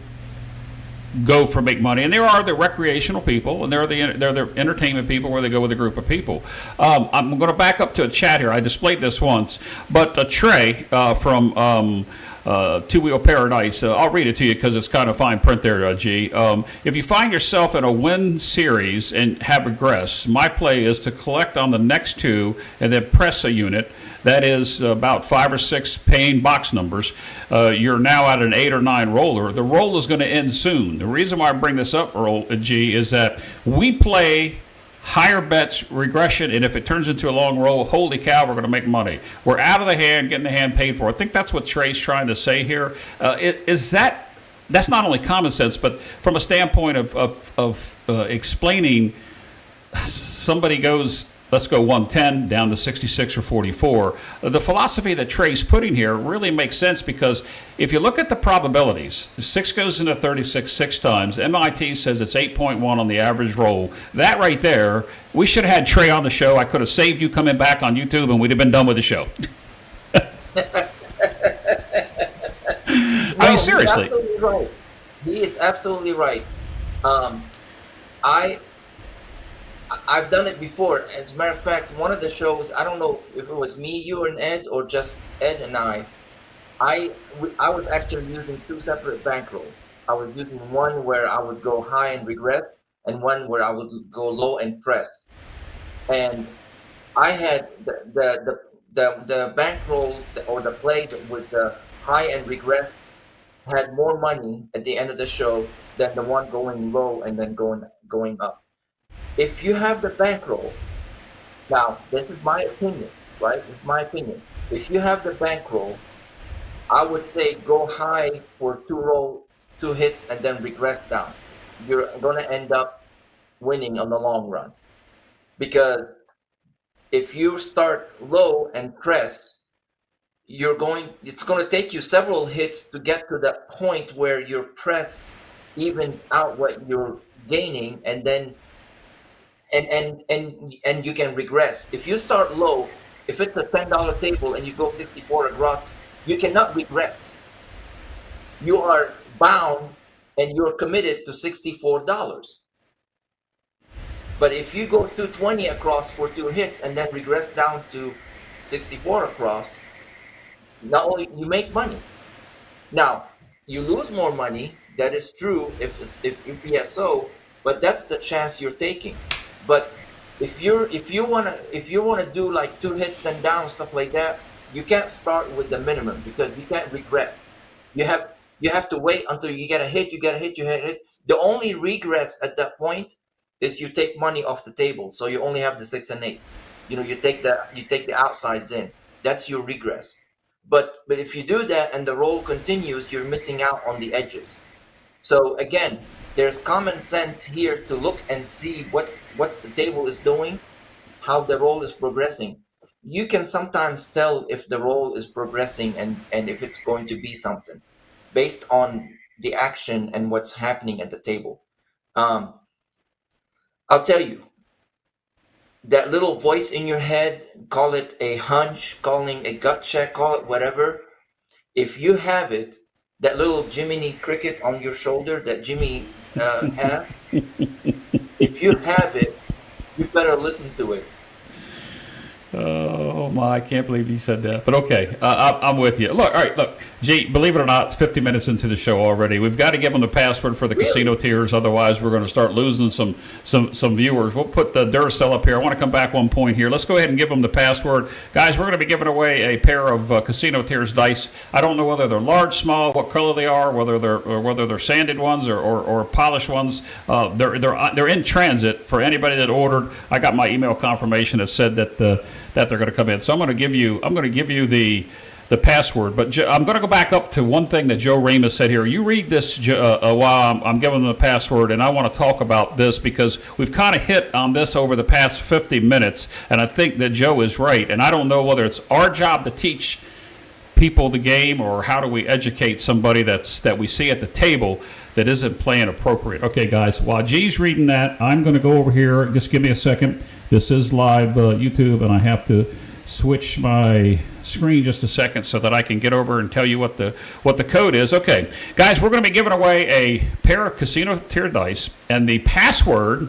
for make money. And there are the recreational people, and there are the entertainment people where they go with a group of people. I'm going to back up to a chat here. I displayed this once, but Trey from Two Wheel Paradise, I'll read it to you because it's kind of fine print there, G. If you find yourself in a win series and have regress, my play is to collect on the next two and then press a unit. That is about 5 or 6 paying box numbers. You're now at an 8 or 9 roller. The roll is going to end soon. The reason why I bring this up, G, is that we play higher bets, regression, and if it turns into a long roll, holy cow, we're going to make money. We're out of the hand, getting the hand paid for. I think that's what Trey's trying to say here. That's not only common sense, but from a standpoint of explaining, somebody goes, let's go 110 down to 66 or 44. The philosophy that Trey's putting here really makes sense because if you look at the probabilities, 6 goes into 36 6 times. MIT says it's 8.1 on the average roll. That right there, we should have had Trey on the show. I could have saved you coming back on YouTube and we'd have been done with the show. I mean, seriously. He is absolutely right. I've done it before. As a matter of fact, one of the shows, I don't know if it was me, you, and Ed, or just Ed and I was actually using 2 separate bankrolls. I was using one where I would go high and regress, and one where I would go low and press. And I had the bankroll or the play with the high and regress had more money at the end of the show than the one going low and then going up. If you have the bankroll, now this is my opinion, right? It's my opinion. If you have the bankroll, I would say go high for 2 hits and then regress down. You're going to end up winning on the long run. Because if you start low and press, it's going to take you several hits to get to that point where your press even out what you're gaining, and then and you can regress. If you start low, if it's a $10 table and you go 64 across, you cannot regress. You are bound and you're committed to $64. But if you go 220 across for 2 hits and then regress down to 64 across, not only you make money. Now, you lose more money. That is true if you PSO, but that's the chance you're taking. But if you wanna do like 2 hits then down, stuff like that, you can't start with the minimum because you can't regress. You have to wait until you get a hit, you get a hit, you get a hit. The only regress at that point is you take money off the table, so you only have the 6 and 8. You take the outsides in. That's your regress. But if you do that and the roll continues, you're missing out on the edges. So again, there's common sense here to look and see what the table is doing, how the roll is progressing. You can sometimes tell if the roll is progressing and if it's going to be something based on the action and what's happening at the table. I'll tell you, that little voice in your head, call it a hunch, calling a gut check, call it whatever. If you have it, that little Jiminy Cricket on your shoulder that Jimmy has, if you have it, you better listen to it. Oh my! I can't believe you said that. But okay, I'm with you. Look, all right, look. Gee, believe it or not, it's 50 minutes into the show already. We've got to give them the password for the casino tiers, otherwise we're going to start losing some viewers. We'll put the Duracell up here. I want to come back one point here. Let's go ahead and give them the password, guys. We're going to be giving away a pair of casino tiers dice. I don't know whether they're large, small, what color they are, whether they're sanded ones or polished ones. They're in transit for anybody that ordered. I got my email confirmation that said that they're going to come in. So I'm going to give you the password. But I'm going to go back up to one thing that Joe Remus said here. You read this while I'm giving them the password, and I want to talk about this because we've kind of hit on this over the past 50 minutes, and I think that Joe is right. And I don't know whether it's our job to teach people the game or how do we educate somebody that we see at the table that isn't playing appropriate. Okay, guys, while G's reading that, I'm going to go over here. Just give me a second. This is live YouTube, and I have to switch my screen just a second so that I can get over and tell you what the code is. Okay, guys, we're going to be giving away a pair of casino tier dice, and the password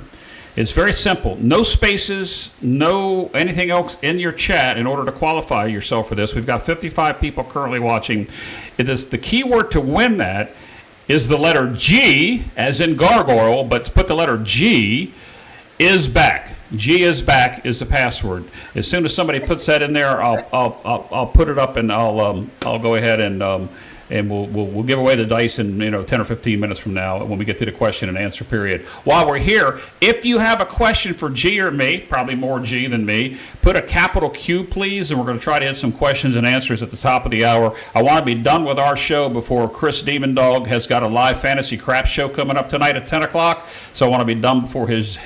is very simple. No spaces, no anything else in your chat in order to qualify yourself for this. We've got 55 people currently watching. It is the keyword to win that is the letter G, as in gargoyle, but to put the letter G is back. G is back is the password. As soon as somebody puts that in there, I'll put it up and I'll go ahead and we'll give away the dice in 10 or 15 minutes from now when we get to the question and answer period. While we're here, if you have a question for G or me, probably more G than me, put a capital Q, please, and we're going to try to hit some questions and answers at the top of the hour. I want to be done with our show before Chris Demon Dog has got a live fantasy craps show coming up tonight at 10 o'clock, so I want to be done before his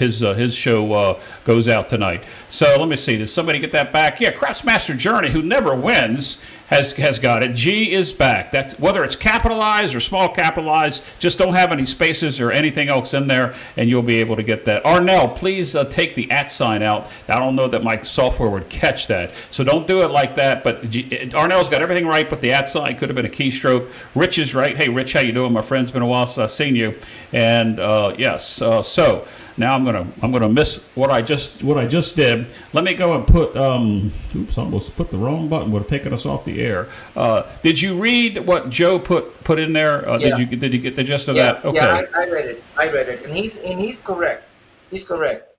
show goes out tonight. So let me see. Did somebody get that back? Yeah, Craps Master Journey, who never wins, has got it. G is back. That's whether it's capitalized or small capitalized. Just don't have any spaces or anything else in there, and you'll be able to get that. Arnell, please take the @ sign out. I don't know that my software would catch that, so don't do it like that. But Arnell's got everything right, but the @ sign could have been a keystroke. Rich is right. Hey, Rich, how you doing, my friend? It's been a while since I've seen you. And yes, so. Now I'm gonna miss what I just did. Let me go and put. Oops, I almost put the wrong button. Would have taken us off the air. Did you read what Joe put in there? Yeah. Did you get the gist of that? Okay. Yeah, I read it, and he's correct. He's correct.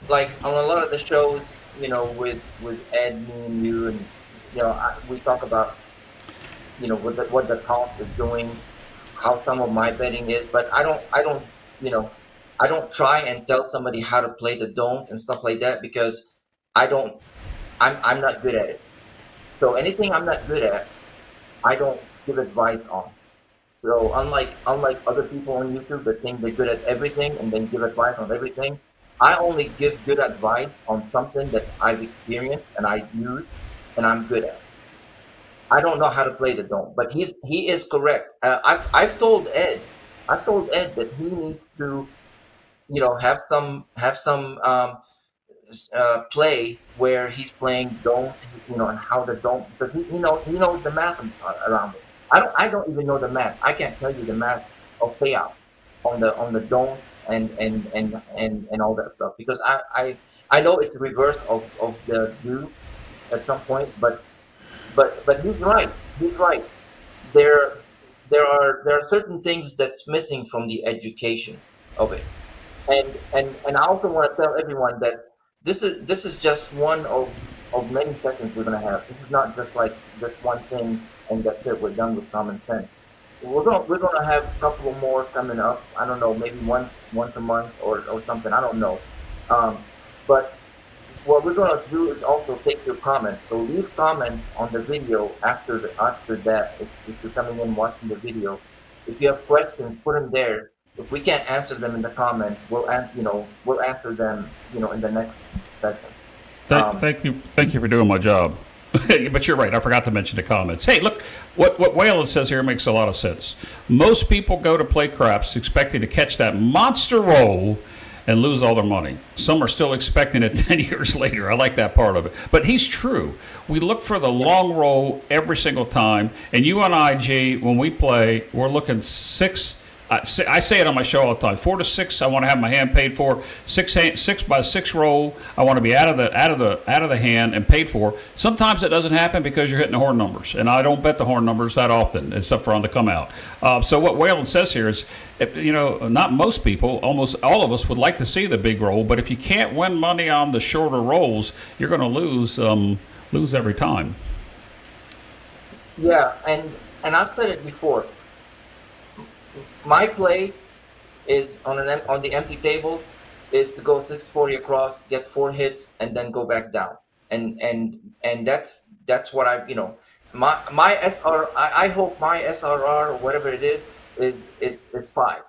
Like on a lot of the shows, with Ed, me, and you, and we talk about, what the cost is doing, how some of my betting is, but I don't try and tell somebody how to play the don't and stuff like that because I'm not good at it. So anything I'm not good at, I don't give advice on. So unlike other people on YouTube that think they're good at everything and then give advice on everything, I only give good advice on something that I've experienced and I use and I'm good at. I don't know how to play the don't, but he is correct. I've told Ed that he needs to have some play where he's playing don't, and how the don't, because he knows the math around it. I don't even know the math. I can't tell you the math of payout on the don'ts and all that stuff, because I know it's the reverse of the do at some point, but he's right. He's right. There there are certain things that's missing from the education of it. And I also want to tell everyone that this is just one of many sessions we're going to have. This is not just like just one thing and that's it. We're done with common sense. We're gonna have a couple more coming up. I don't know, maybe once a month or something. I don't know. But what we're gonna do is also take your comments. So leave comments on the video after that. If you're coming in watching the video, if you have questions, put them there. If we can't answer them in the comments, we'll answer them, in the next session. Um, Thank you for doing my job. But you're right. I forgot to mention the comments. Hey, look, what Whalen says here makes a lot of sense. Most people go to play craps expecting to catch that monster roll and lose all their money. Some are still expecting it 10 years later. I like that part of it. But he's true. We look for the long roll every single time. And you and I, G, when we play, we're looking I say it on my show all the time. 4 to 6, I want to have my hand paid for. 6 by 6 roll, I want to be out of the hand and paid for. Sometimes it doesn't happen because you're hitting the horn numbers, and I don't bet the horn numbers that often, except for on the come out. So what Whalen says here is, not most people, almost all of us would like to see the big roll, but if you can't win money on the shorter rolls, you're going to lose every time. yeah, and I've said it before. My play is on the empty table is to go 640 across, get 4 hits, and then go back down. And that's what my SR. I hope my SRR or whatever it is 5.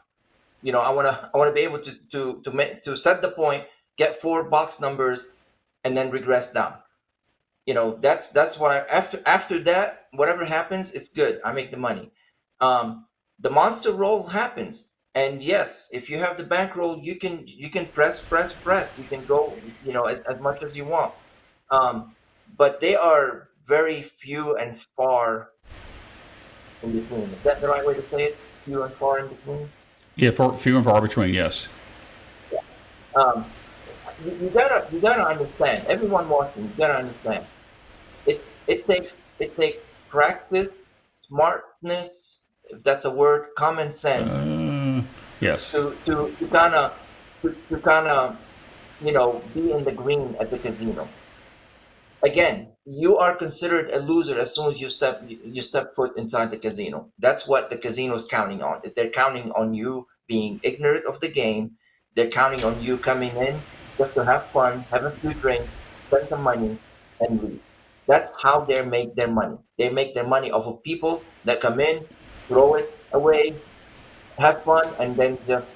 I wanna be able to set the point, get 4 box numbers, and then regress down. That's what after that, whatever happens, it's good. I make the money. The monster roll happens, and yes, if you have the bankroll, you can press. You can go, as much as you want. Um, but they are very few and far in between. Is that the right way to say it? Few and far in between. Yeah, for few and far between, yes. Yeah. Um, you gotta understand. Everyone watching, you gotta understand. It takes practice, smartness, if that's a word, common sense Yes. to be in the green at the casino. Again, you are considered a loser as soon as you step foot inside the casino. That's what the casino is counting on. They're counting on you being ignorant of the game. They're counting on you coming in just to have fun, have a few drinks, spend some money, and leave. That's how they make their money. They make their money off of people that come in, throw it away, have fun, and then just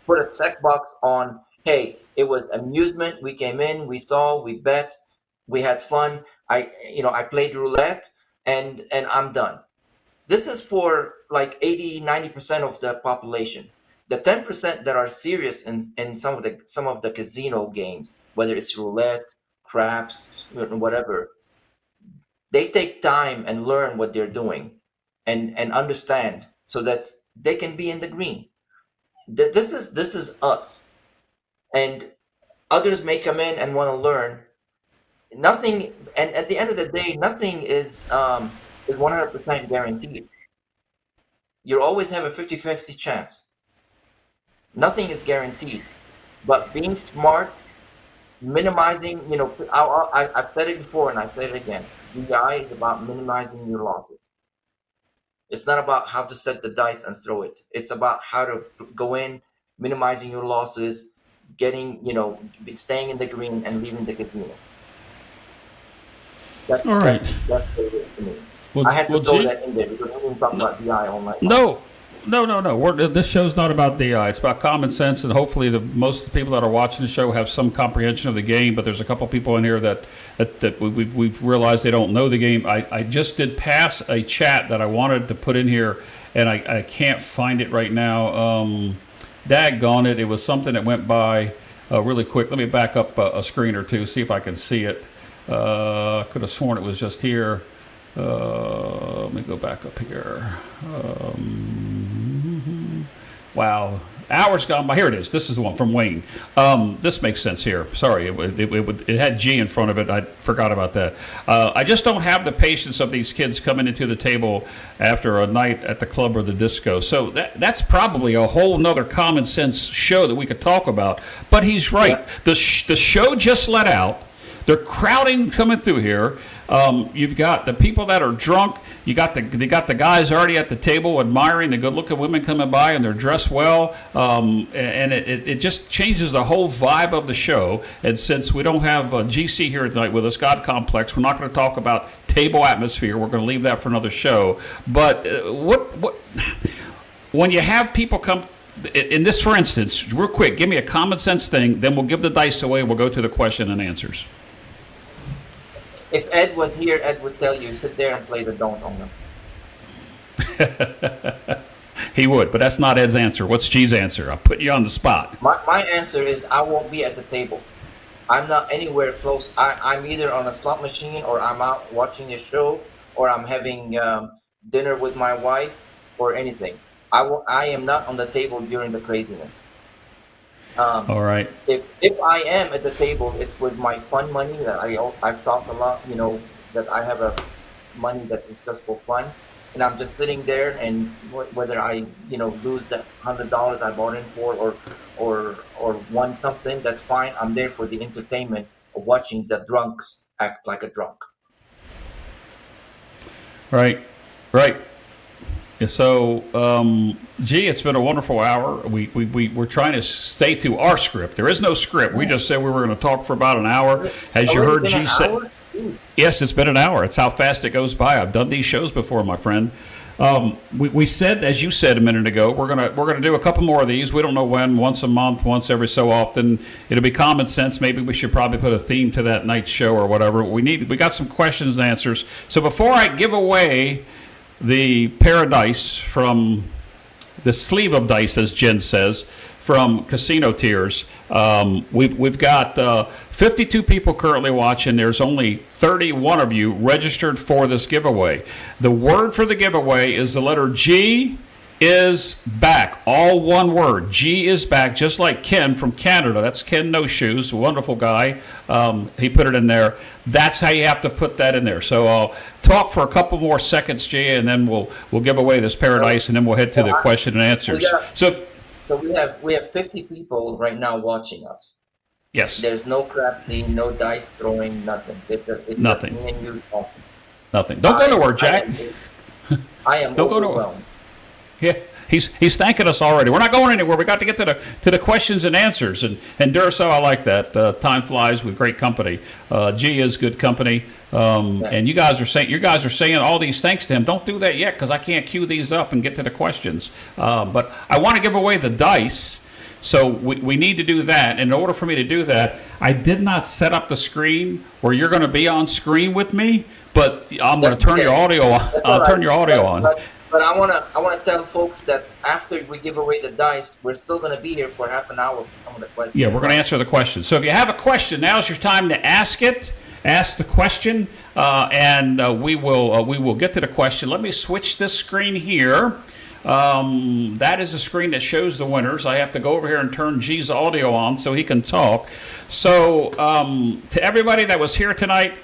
put a checkbox on, hey, it was amusement. We came in, we saw, we bet, we had fun. I played roulette, and I'm done. This is for like 80, 90% of the population. The 10% that are serious in some of the casino games, whether it's roulette, craps, whatever, they take time and learn what they're doing and understand so that they can be in the green. This is us, and others may come in and want to learn. Nothing, and at the end of the day, nothing is 100% guaranteed. You always have a 50-50 chance. Nothing is guaranteed, but being smart, minimizing, I've said it before and I say it again. DI is about minimizing your losses. It's not about how to set the dice and throw it. It's about how to go in, minimizing your losses, getting, staying in the green and leaving the casino. That's All right. that's what it is to me. Well, I had to well, throw G. that in there because we didn't talk about DI all night long. No, no. This show's not about DI. It's about common sense, and hopefully, most of the people that are watching the show have some comprehension of the game. But there's a couple people in here that we've realized they don't know the game. I just did pass a chat that I wanted to put in here, and I can't find it right now. daggone it, it was something that went by really quick. Let me back up a screen or two, see if I can see it. Could have sworn it was just here. Let me go back up here. Wow. Hours gone by. Here it is. This is the one from Wayne. This makes sense here. Sorry, it had G in front of it. I forgot about that. I just don't have the patience of these kids coming into the table after a night at the club or the disco. So that's probably a whole nother common sense show that we could talk about. But he's right. Yeah. The show just let out. They're crowding coming through here. You've got the people that are drunk. They got the guys already at the table admiring the good-looking women coming by, and they're dressed well. And it just changes the whole vibe of the show. And since we don't have GC here tonight with us, God Complex, we're not going to talk about table atmosphere. We're going to leave that for another show. But when you have people come. In this, for instance, real quick, give me a common sense thing. Then we'll give the dice away. We'll go to the question and answers. If Ed was here, Ed would tell you, sit there and play the don't on them. He would, but that's not Ed's answer. What's G's answer? I'll put you on the spot. My answer is I won't be at the table. I'm not anywhere close. I'm either on a slot machine, or I'm out watching a show, or I'm having dinner with my wife, or anything. I am not on the table during the craziness. All right. If I am at the table, it's with my fun money that I've talked a lot. That I have a money that is just for fun, and I'm just sitting there. And whether I lose that $100 I bought in for, or won something, that's fine. I'm there for the entertainment of watching the drunks act like a drunk. Right. So, G, it's been a wonderful hour. We're trying to stay to our script. There is no script. We just said we were going to talk for about an hour. As you heard G say, yes, it's been an hour. It's how fast it goes by. I've done these shows before, my friend. We said, as you said a minute ago, we're gonna do a couple more of these. We don't know when. Once a month, once every so often. It'll be common sense. Maybe we should probably put a theme to that night's show or whatever. We got some questions and answers. So before I give away the pair of dice from the sleeve of dice, as Jen says, from Casino Tiers. We've got 52 people currently watching. There's only 31 of you registered for this giveaway. The word for the giveaway is the letter G is back. All one word. G is back, just like Ken from Canada. That's Ken No Shoes, wonderful guy. He put it in there. That's how you have to put that in there. So I'll talk for a couple more seconds, G, and then we'll give away this paradise, and then we'll head to the question and answers. So we have 50 people right now watching us. Yes. There's no crafting, no dice throwing, nothing. It's nothing. Me and you talking. Nothing. Don't go nowhere, Jack. I am Don't overwhelmed. Go nowhere. Yeah, he's thanking us already. We're not going anywhere. We got to get to the questions and answers. And Durso, I like that. Time flies with great company. G is good company. And you guys are saying all these thanks to him. Don't do that yet, because I can't cue these up and get to the questions. But I want to give away the dice. So we need to do that. In order for me to do that, I did not set up the screen where you're going to be on screen with me. But I'm going to turn your audio on. I'll turn your audio on. But I wanna tell folks that after we give away the dice, we're still gonna be here for half an hour for some of the questions. Yeah, we're gonna answer the questions. So if you have a question, now's your time to ask it. Ask the question, and we will get to the question. Let me switch this screen here. That is a screen that shows the winners. I have to go over here and turn G's audio on so he can talk. So to everybody that was here tonight,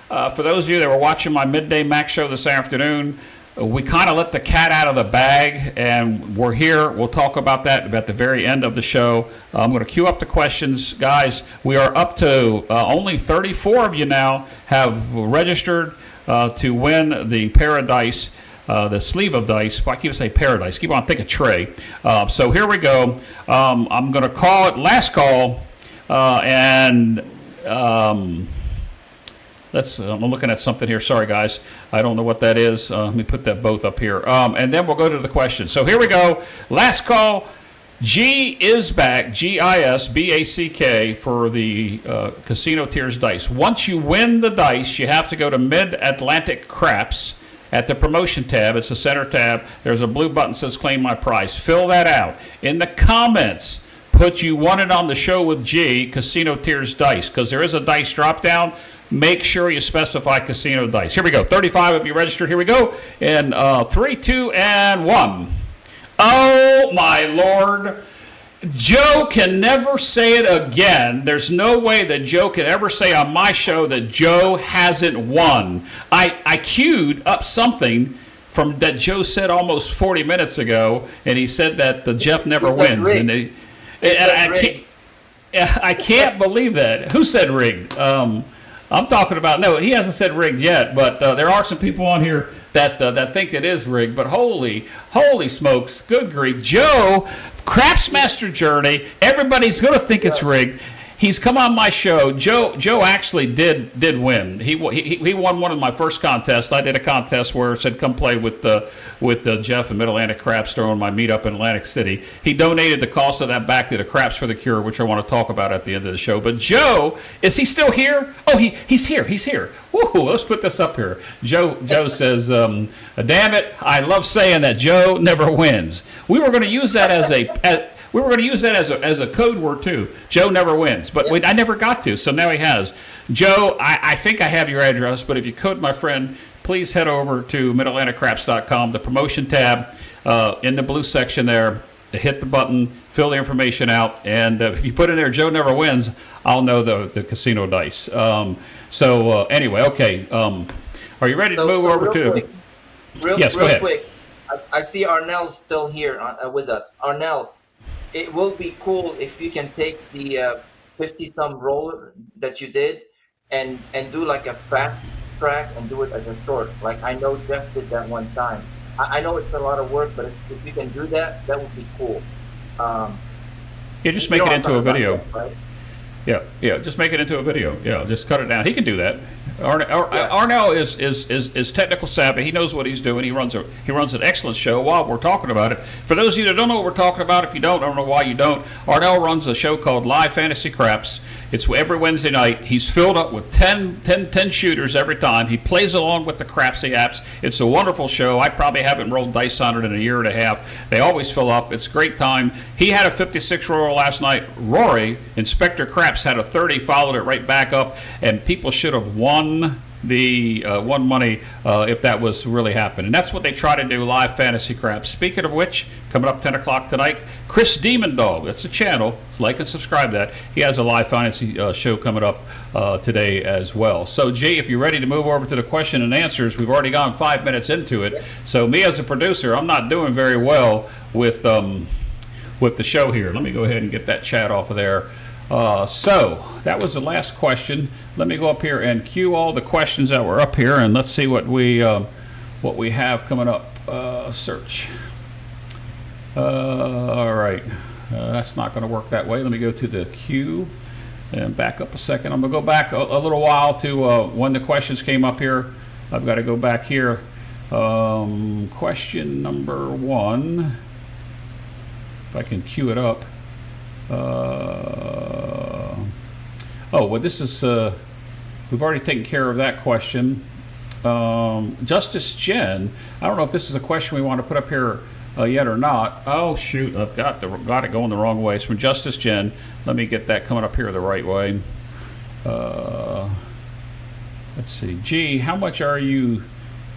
for those of you that were watching my Midday Max show this afternoon, we kind of let the cat out of the bag, and we're here. We'll talk about that at the very end of the show. I'm going to queue up the questions. Guys, we are up to only 34 of you now have registered to win the paradise, the sleeve of dice. I keep saying paradise. Keep on thinking tray. So here we go. I'm going to call it last call, and... I'm looking at something here. Sorry, guys. I don't know what that is. Let me put that both up here. And then we'll go to the question. So here we go. Last call. G is back. G-I-S-B-A-C-K for the Casino Tiers dice. Once you win the dice, you have to go to midatlanticcraps, at the promotion tab. It's the center tab. There's a blue button that says claim my prize. Fill that out. In the comments, put you won it on the show with G, Casino Tiers Dice, because there is a dice drop down. Make sure you specify Casino Dice. Here we go. 35 of you registered. Here we go. In 3, 2, and 1. Oh, my Lord. Joe can never say it again. There's no way that Joe can ever say on my show that Joe hasn't won. I queued up something from that Joe said almost 40 minutes ago, and he said that the Jeff never wins. And I can't believe that. Who said rigged? I'm talking about, no, he hasn't said rigged yet, but there are some people on here that think it is rigged. But holy smokes, good grief. Joe, Craps Master Journey, everybody's going to think it's rigged. He's come on my show. Joe actually did win. He won one of my first contests. I did a contest where it said come play with Jeff and Mid-Atlantic Craps throwing my meetup in Atlantic City. He donated the cost of that back to the Craps for the Cure, which I want to talk about at the end of the show. But Joe, is he still here? Oh, he's here. He's here. Woo, let's put this up here. Joe says, damn it, I love saying that Joe never wins. We were going to use that as a code word too. Joe never wins, but I never got to, so now he has. Joe, I think I have your address, but if you could, my friend, please head over to midatlanticcraps.com, the promotion tab, in the blue section there. Hit the button, fill the information out, and if you put in there Joe never wins, I'll know the casino dice. Anyway, okay. Are you ready to move over to? Yes, go ahead. Quick. I see Arnell's still here with us. Arnell, it will be cool if you can take the 50-some roller that you did and do like a fast track and do it as a short. Like I know Jeff did that one time. I know it's a lot of work, but if you can do that, that would be cool. Just make it into a video. That, right? Yeah, just make it into a video. Yeah, just cut it down. He can do that. Arnell is technical savvy. He knows what he's doing. He runs an excellent show while we're talking about it. For those of you that don't know what we're talking about, if you don't, I don't know why you don't. Arnell runs a show called Live Fantasy Craps. It's every Wednesday night. He's filled up with 10 shooters every time. He plays along with the Crapsy apps. It's a wonderful show. I probably haven't rolled dice on it in a year and a half. They always fill up. It's a great time. He had a 56 roller last night. Rory, Inspector Craps, had a 30, followed it right back up, and people should have won money if that was really happening. And that's what they try to do, Live Fantasy Craps. Speaking of which, coming up 10 o'clock tonight, Chris Demon Dog, that's a channel, like and subscribe to that. He has a Live Fantasy show coming up today as well. So G, if you're ready to move over to the question and answers, we've already gone 5 minutes into it. So me as a producer, I'm not doing very well with the show here. Let me go ahead and get that chat off of there. So that was the last question. Let me go up here and queue all the questions that were up here, and let's see what we have coming up. Search. All right, that's not going to work that way. Let me go to the queue and back up a second. I'm going to go back a little while to when the questions came up here. I've got to go back here. Question number 1. If I can queue it up. This is, we've already taken care of that question. Justice Jen, I don't know if this is a question we want to put up here yet or not. Oh, shoot, I've got it going the wrong way. It's from Justice Jen. Let me get that coming up here the right way. Let's see. Gee, how much are you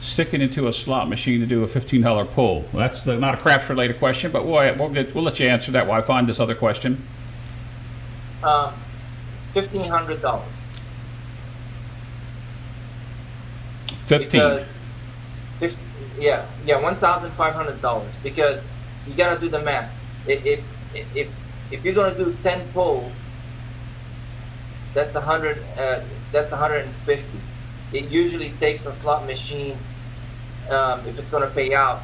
sticking into a slot machine to do a $15 pull? Well, that's not a craps related question, but we'll let you answer that while I find this other question. $1,500. 15. $1,500 because you gotta do the math. If you're gonna do 10 pulls, that's 100. That's 150. It usually takes a slot machine, if it's gonna pay out,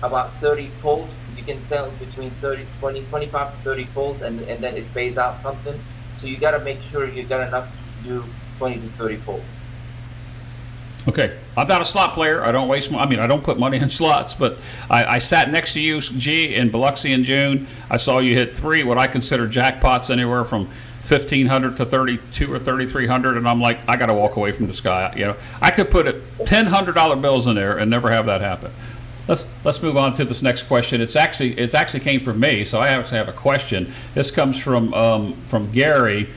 about 30 pulls. You can tell between 25 to 30 pulls, and then it pays out something. So you got to make sure you got enough to do 20 to 30 pulls. Okay, I'm not a slot player. I don't I don't put money in slots, but I sat next to you, G, in Biloxi in June. I saw you hit 3 what I consider jackpots, anywhere from 1,500 to 32 or 3,300, and I'm like, I got to walk away from this guy. I could put $1,000 bills in there and never have that happen. Let's move on to this next question. It's actually came from me, so I actually have a question. This comes from Gary.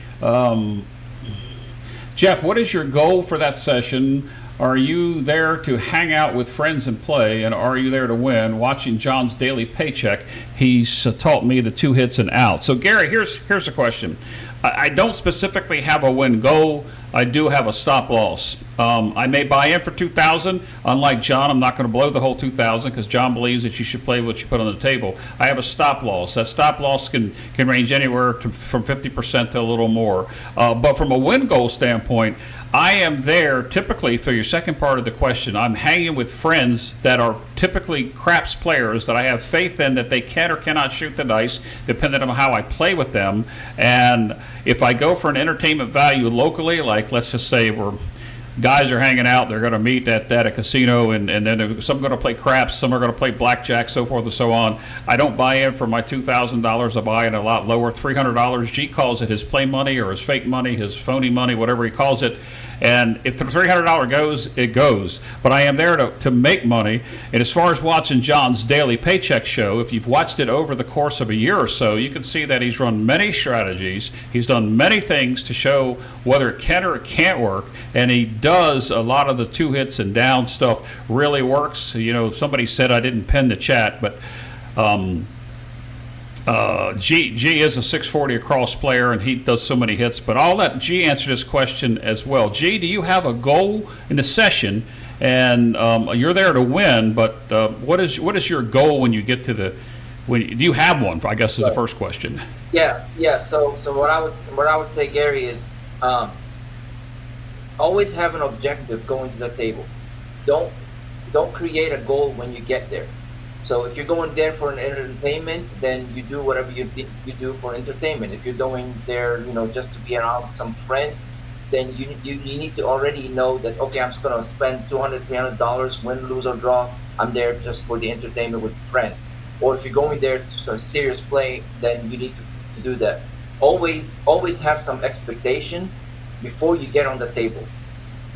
Jeff, what is your goal for that session? Are you there to hang out with friends and play, and are you there to win? Watching John's daily paycheck, he's taught me the 2 hits and out. So Gary, here's the question. I don't specifically have a win goal. I do have a stop loss. I may buy in for 2,000. Unlike John, I'm not going to blow the whole 2,000 because John believes that you should play what you put on the table. I have a stop loss. That stop loss can range anywhere from 50% to a little more. But from a win goal standpoint, I am there typically for your second part of the question. I'm hanging with friends that are typically craps players that I have faith in that they can or cannot shoot the dice, depending on how I play with them. And if I go for an entertainment value locally, like let's just say guys are hanging out, they're going to meet at a casino, and then some are going to play craps, some are going to play blackjack, so forth and so on. I don't buy in for my $2,000. I buy in a lot lower, $300. G calls it his play money or his fake money, his phony money, whatever he calls it. And if the $300 goes, it goes. But I am there to make money. And as far as watching John's daily paycheck show, if you've watched it over the course of a year or so, you can see that he's run many strategies. He's done many things to show whether it can or it can't work. And he does a lot of the 2 hits and down stuff really works. Somebody said I didn't pin the chat, but G is a 640 across player, and he does so many hits. But I'll let G answer this question as well. G, do you have a goal in the session? And you're there to win, but what is your goal when you get to do you have one? I guess is the first question. Yeah. So what I would say, Gary, is always have an objective going to the table. Don't create a goal when you get there. So if you're going there for an entertainment, then you do whatever you do for entertainment. If you're going there, just to be around some friends, then you need to already know that, okay, I'm just going to spend $200, $300, win, lose, or draw. I'm there just for the entertainment with friends. Or if you're going there to serious play, then you need to do that. Always have some expectations before you get on the table,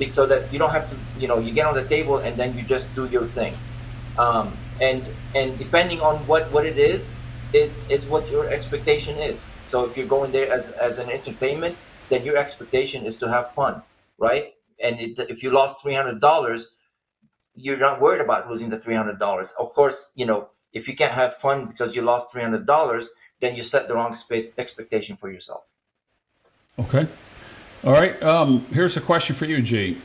so that you don't have to, you get on the table and then you just do your thing. And depending on what it is what your expectation is. So if you're going there as an entertainment, then your expectation is to have fun, right? And if you lost $300, you're not worried about losing the $300. Of course, if you can't have fun because you lost $300, then you set the wrong expectation for yourself. Okay. All right. Here's a question for you, G.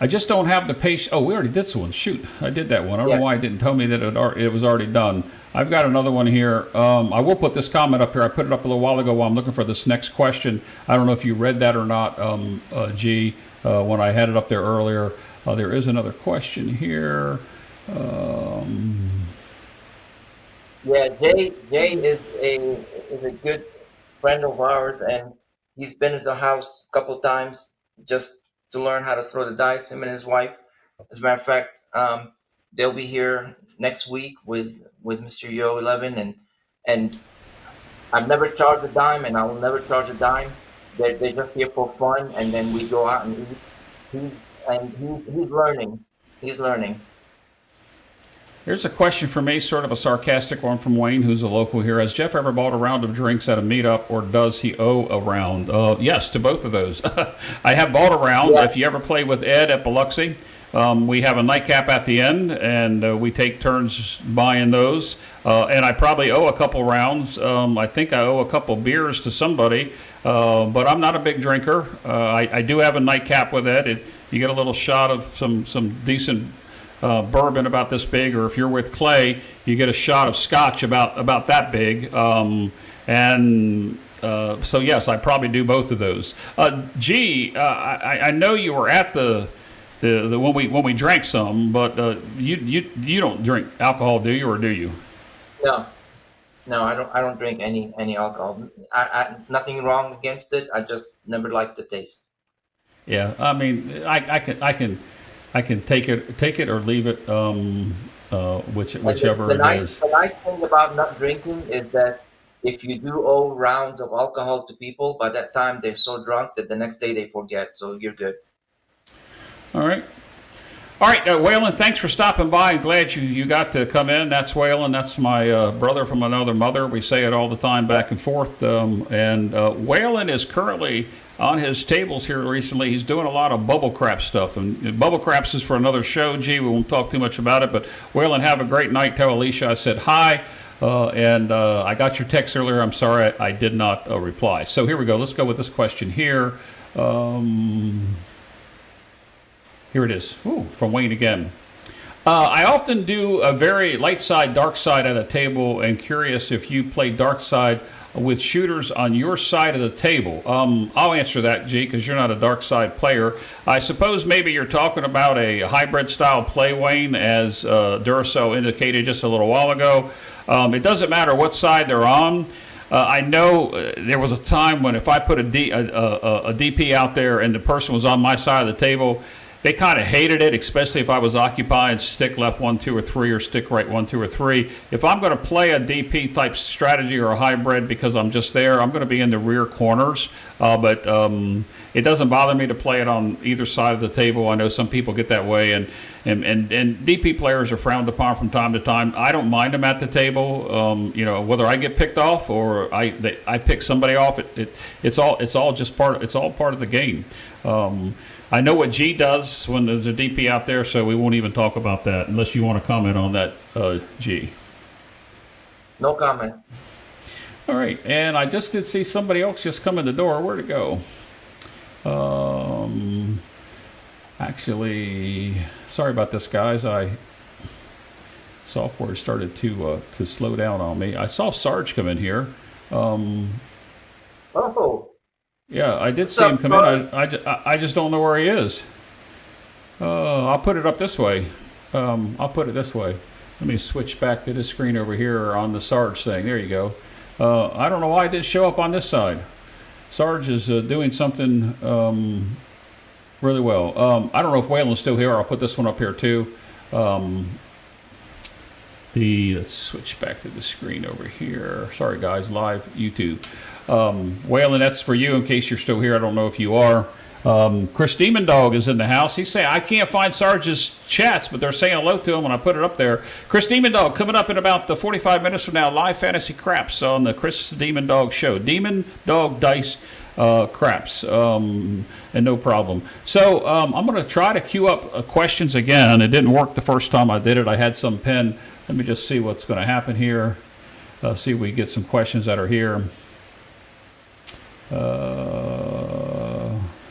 I just don't have the patience. Oh, we already did this one. Shoot, I did that one. I don't know why it didn't tell me that it was already done. I've got another one here. I will put this comment up here. I put it up a little while ago while I'm looking for this next question. I don't know if you read that or not, G, when I had it up there earlier. There is another question here. Jay is a good friend of ours, and he's been at the house a couple times just to learn how to throw the dice, him and his wife. As a matter of fact, they'll be here next week with Mr. Yo 11, and I've never charged a dime, and I will never charge a dime. They're just here for fun, and then we go out and eat. He's learning. He's learning. Here's a question for me, sort of a sarcastic one from Wayne, who's a local here. Has Jeff ever bought a round of drinks at a meetup, or does he owe a round? Yes, to both of those. I have bought a round. Yeah. If you ever play with Ed at Biloxi, we have a nightcap at the end, and we take turns buying those. And I probably owe a couple rounds. I think I owe a couple beers to somebody, but I'm not a big drinker. I do have a nightcap with Ed. You get a little shot of some decent bourbon about this big, or if you're with Clay, you get a shot of scotch about that big. So yes, I probably do both of those. G, I know you were at the when we drank some, but you don't drink alcohol, do you, or do you? No, I don't drink any alcohol. I nothing wrong against it. I just never liked the taste. Yeah, I mean, I can take it or leave it, whichever the it nice, is. The nice thing about not drinking is that if you do owe rounds of alcohol to people, by that time they're so drunk that the next day they forget. So you're good. All right. All right, Waylon, thanks for stopping by. I'm glad you got to come in. That's Waylon. That's my brother from another mother. We say it all the time back and forth. And Waylon is currently on his tables here recently. He's doing a lot of bubble crap stuff. And bubble craps is for another show. Gee, we won't talk too much about it. But Waylon, have a great night. Tell Alicia I said hi. And I got your text earlier. I'm sorry I did not reply. So here we go. Let's go with this question here. Here it is. Ooh, from Wayne again. I often do a very light side, dark side at a table, and curious if you play dark side with shooters on your side of the table. I'll answer that, G, because you're not a dark side player. I suppose maybe you're talking about a hybrid style play, Wayne, as Duracell indicated just a little while ago. It doesn't matter what side they're on. I know there was a time when if I put a DP out there and the person was on my side of the table, they kind of hated it, especially if I was occupying stick left 1, 2, or 3, or stick right 1, 2, or 3. If I'm going to play a DP type strategy or a hybrid because I'm just there, I'm going to be in the rear corners. But it doesn't bother me to play it on either side of the table. I know some people get that way, and DP players are frowned upon from time to time. I don't mind them at the table. Whether I get picked off or I pick somebody off, it's all just part of the game. I know what G does when there's a DP out there, so we won't even talk about that unless you want to comment on that, G. No comment. All right, and I just did see somebody else just come in the door. Where'd it go? Actually, sorry about this, guys. Software started to slow down on me. I saw Sarge come in here. Oh. Yeah, I did see him come in. I just don't know where he is. I'll put it up this way. I'll put it this way. Let me switch back to this screen over here on the Sarge thing. There you go. I don't know why it didn't show up on this side. Sarge is doing something really well. I don't know if Waylon's still here. I'll put this one up here too. Let's switch back to the screen over here. Sorry guys, live YouTube. Waylon, that's for you in case you're still here. I don't know if you are. Chris Demon Dog is in the house. He's saying, I can't find Sarge's chats, but they're saying hello to him when I put it up there. Chris Demon Dog coming up in about 45 minutes from now, live fantasy craps on the Chris Demon Dog show. Demon Dog Dice craps, and no problem. So I'm going to try to queue up questions again. It didn't work the first time I did it. I had some pen. Let me just see what's going to happen here. See if we get some questions that are here.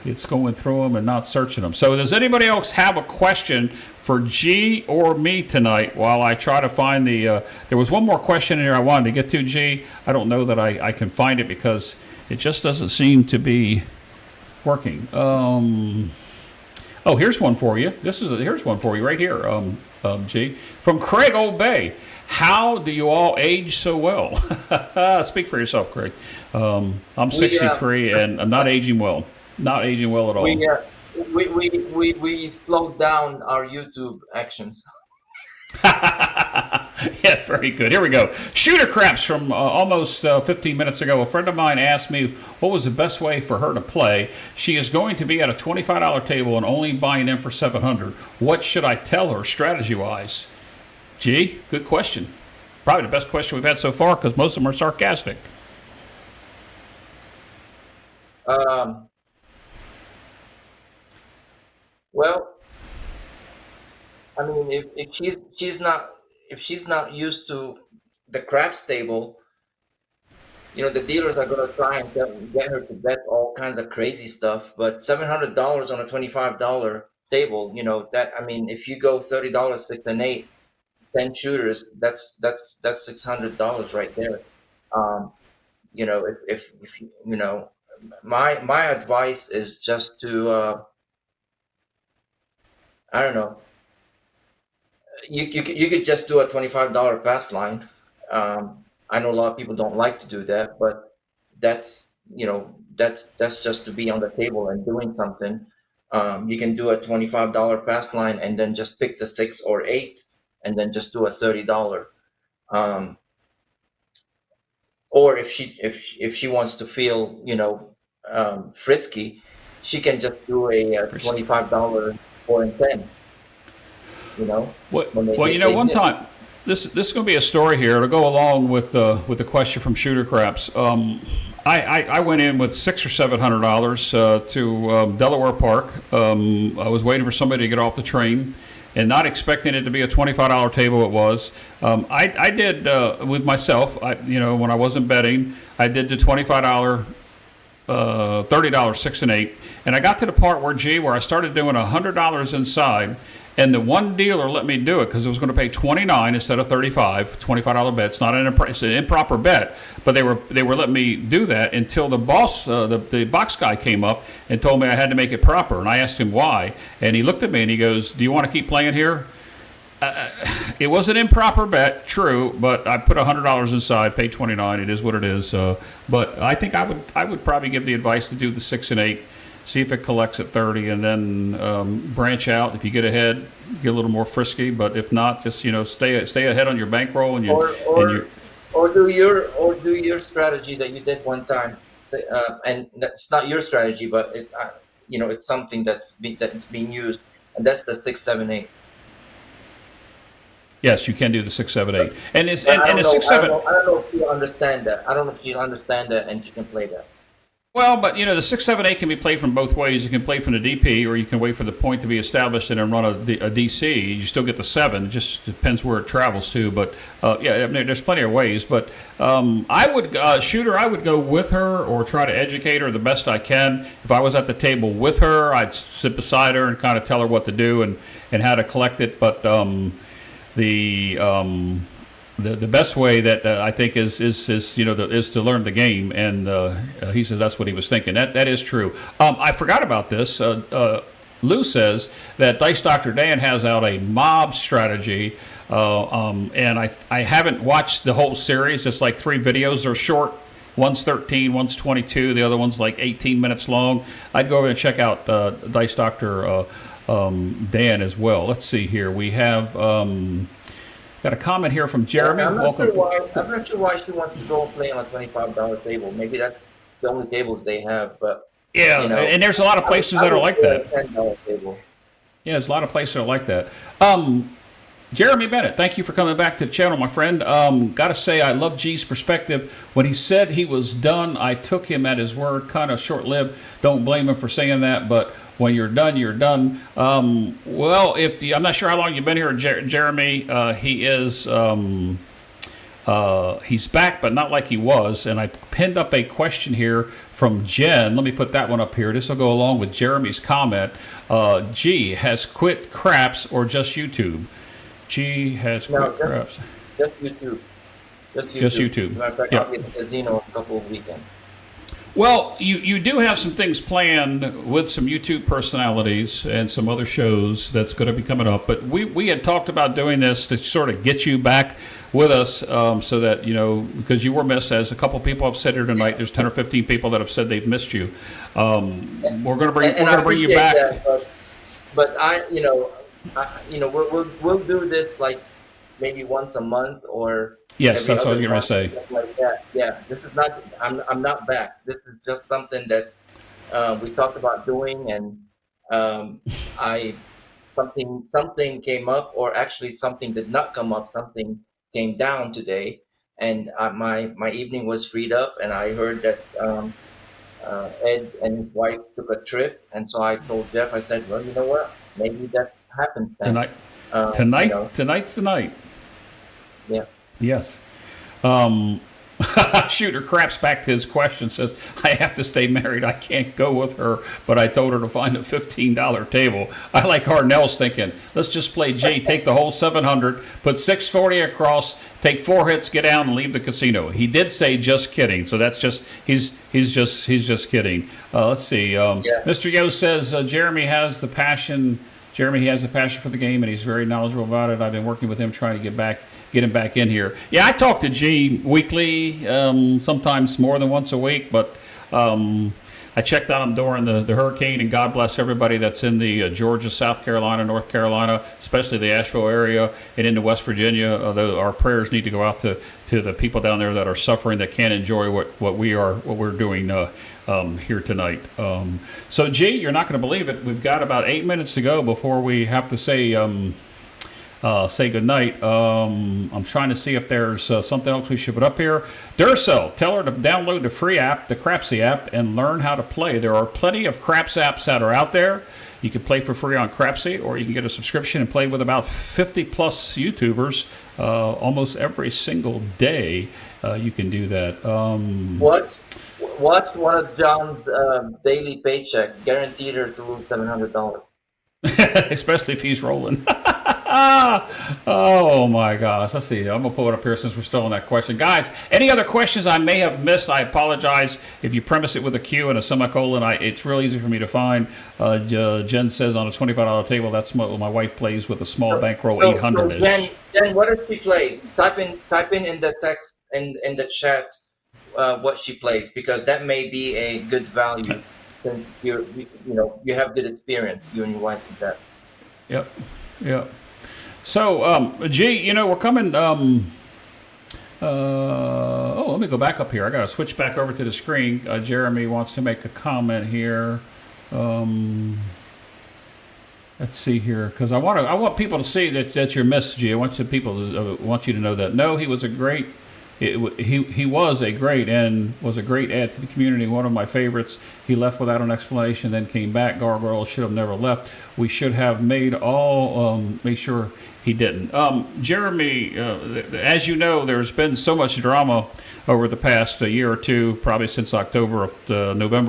It's going through them and not searching them. So does anybody else have a question for G or me tonight while I try to find the... there was one more question in here I wanted to get to, G. I don't know that I can find it because it just doesn't seem to be working. Oh, here's one for you. Here's one for you right here, G. From Craig Old Bay. How do you all age so well? Speak for yourself, Craig. I'm 63 and I'm not aging well. Not aging well at all. We slowed down our YouTube actions. Yeah, very good. Here we go. Shooter craps from almost 15 minutes ago. A friend of mine asked me what was the best way for her to play. She is going to be at a $25 table and only buying in for $700. What should I tell her strategy-wise? Gee, good question. Probably the best question we've had so far because most of them are sarcastic. Well, I mean, if she's not used to the craps table, the dealers are going to try and get her to bet all kinds of crazy stuff. But $700 on a $25 table, that, I mean, if you go $30, 6 and 8, 10 shooters, that's $600 right there. If my advice is just to I don't know. You could just do a $25 pass line. I know a lot of people don't like to do that, but that's just to be on the table and doing something. You can do a $25 pass line and then just pick the 6 or 8 and then just do a $30. or if she wants to feel, frisky, she can just do a $25 4 and 10. When they Well, hit, they one hit. time, this is going to be a story here. It'll go along with the question from Shooter Craps. I went in with $600 or $700 to Delaware Park. I was waiting for somebody to get off the train, and not expecting it to be a $25 table. It was. I did with myself. When I wasn't betting, I did the $25. $30 6 and 8, and I got to the part where I started doing $100 inside, and the one dealer let me do it because it was going to pay 29 instead of 35. $25 bet. It's not it's an improper bet, but they were letting me do that until the boss, the box guy, came up and told me I had to make it proper, and I asked him why, and he looked at me and he goes, "Do you want to keep playing here?" It was an improper bet, true, but I put $100 inside, paid 29. It is what it is. But I think I would probably give the advice to do the 6 and 8, see if it collects at 30, and then branch out. If you get ahead, get a little more frisky. But if not, just stay ahead on your bankroll and or do your strategy that you did one time. And that's not your strategy, but it's something that's being used, and that's the 6, 7, 8. Yes, you can do the 6, 7, 8, and it's I don't the know. 6, 7. I don't know if you understand that. I don't know if you understand that, and you can play that. Well, but the 6, 7, 8 can be played from both ways. You can play from the DP, or you can wait for the point to be established and then run a DC. You still get the 7. It just depends where it travels to. But there's plenty of ways. But I would Shooter. I would go with her or try to educate her the best I can. If I was at the table with her, I'd sit beside her and kind of tell her what to do and how to collect it. But the best way that I think is to learn the game, and he says that's what he was thinking. That is true. I forgot about this. Lou says that Dice Dr. Dan has out a mob strategy, and I haven't watched the whole series. It's like 3 videos. They're short. One's 13, one's 22. The other one's like 18 minutes long. I'd go over and check out Dice Dr. Dan as well. Let's see here. We have got a comment here from Jeremy. I'm not sure why she wants to go and play on a $25 table. Maybe that's the only tables they have. But and there's a lot of places that are like that. $10 table. Yeah, there's a lot of places that are like that. Jeremy Bennett, thank you for coming back to the channel, my friend. Got to say, I love G's perspective. When he said he was done, I took him at his word. Kind of short-lived. Don't blame him for saying that, but when you're done, you're done. Well, I'm not sure how long you've been here, Jeremy. He is he's back, but not like he was. And I pinned up a question here from Jen. Let me put that one up here. This will go along with Jeremy's comment. G has quit craps or just YouTube? G has quit craps. Just YouTube. Just YouTube. As a matter of fact, I'll be at the casino in a couple of weekends. Well, you do have some things planned with some YouTube personalities and some other shows that's going to be coming up. But we had talked about doing this to sort of get you back with us so that, because you were missed, as a couple people have said here tonight. There's 10 or 15 people that have said they've missed you. We're going to bring you back. That, but we'll do this like maybe once a month or. Yes, that's what I was going to say. Like that. Yeah, this is not. I'm not back. This is just something that we talked about doing, and something came up, or actually something did not come up. Something came down today, and my evening was freed up, and I heard that Ed and his wife took a trip, and so I told Jeff. I said, well, you know what? Maybe that happens then. Tonight's the night. Yeah. Yes. Shooter Craps, back to his question, says, I have to stay married. I can't go with her, but I told her to find a $15 table. I like Harnell's thinking. Let's just play J, take the whole 700, put 640 across, take 4 hits, get down, and leave the casino. He did say just kidding, so that's just he's just kidding. Let's see. Mr. Yo says Jeremy has the passion. Jeremy, he has a passion for the game, and he's very knowledgeable about it. I've been working with him trying to get him back in here. Yeah, I talk to G weekly, sometimes more than once a week, but I I checked on them during the hurricane, and God bless everybody that's in the Georgia, South Carolina, North Carolina, especially the Asheville area and into West Virginia. Although our prayers need to go out to the people down there that are suffering, that can't enjoy what we're doing here tonight. So, G, you're not going to believe it. We've got about 8 minutes to go before we have to say good night. I'm trying to see if there's something else we should put up here. Duracell, tell her to download the free app, the Crapsy app, and learn how to play. There are plenty of craps apps that are out there. You can play for free on Crapsy, or you can get a subscription and play with about 50 plus YouTubers almost every single day. You can do that. Watch one of John's daily paycheck, guaranteed her to lose $700. Especially if he's rolling. Oh my gosh. Let's see. I'm going to pull it up here since we're still on that question. Guys, any other questions I may have missed? I apologize. If you premise it with a Q and a semicolon, it's real easy for me to find. Jen says on a $25 table, that's what my wife plays with a small bankroll 800 is. Jen, what does she play? Type in the text in the chat what she plays, because that may be a good value since you have good experience, you and your wife with that. Yep. So, G, we're coming. Let me go back up here. I got to switch back over to the screen. Jeremy wants to make a comment here. Let's see here, because I want people to see that you're missed, G. I want you to know that. No, he was a great. He was a great add to the community. One of my favorites. He left without an explanation, then came back. Gargoyle should have never left. We should have make sure he didn't. Jeremy, as you know, there's been so much drama over the past year or two, probably since November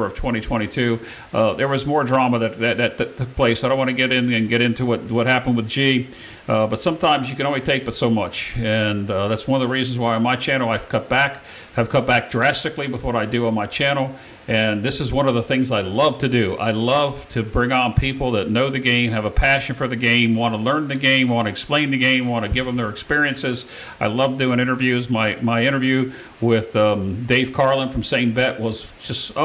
of 2022. There was more drama that took place. I don't want to get into what happened with G, but sometimes you can only take but so much, and that's one of the reasons why on my channel I've cut back drastically with what I do on my channel. And this is one of the things I love to do. I love to bring on people that know the game, have a passion for the game, want to learn the game, want to explain the game, want to give them their experiences. I love doing interviews. My interview with Dave Carlin from Sane Bet was it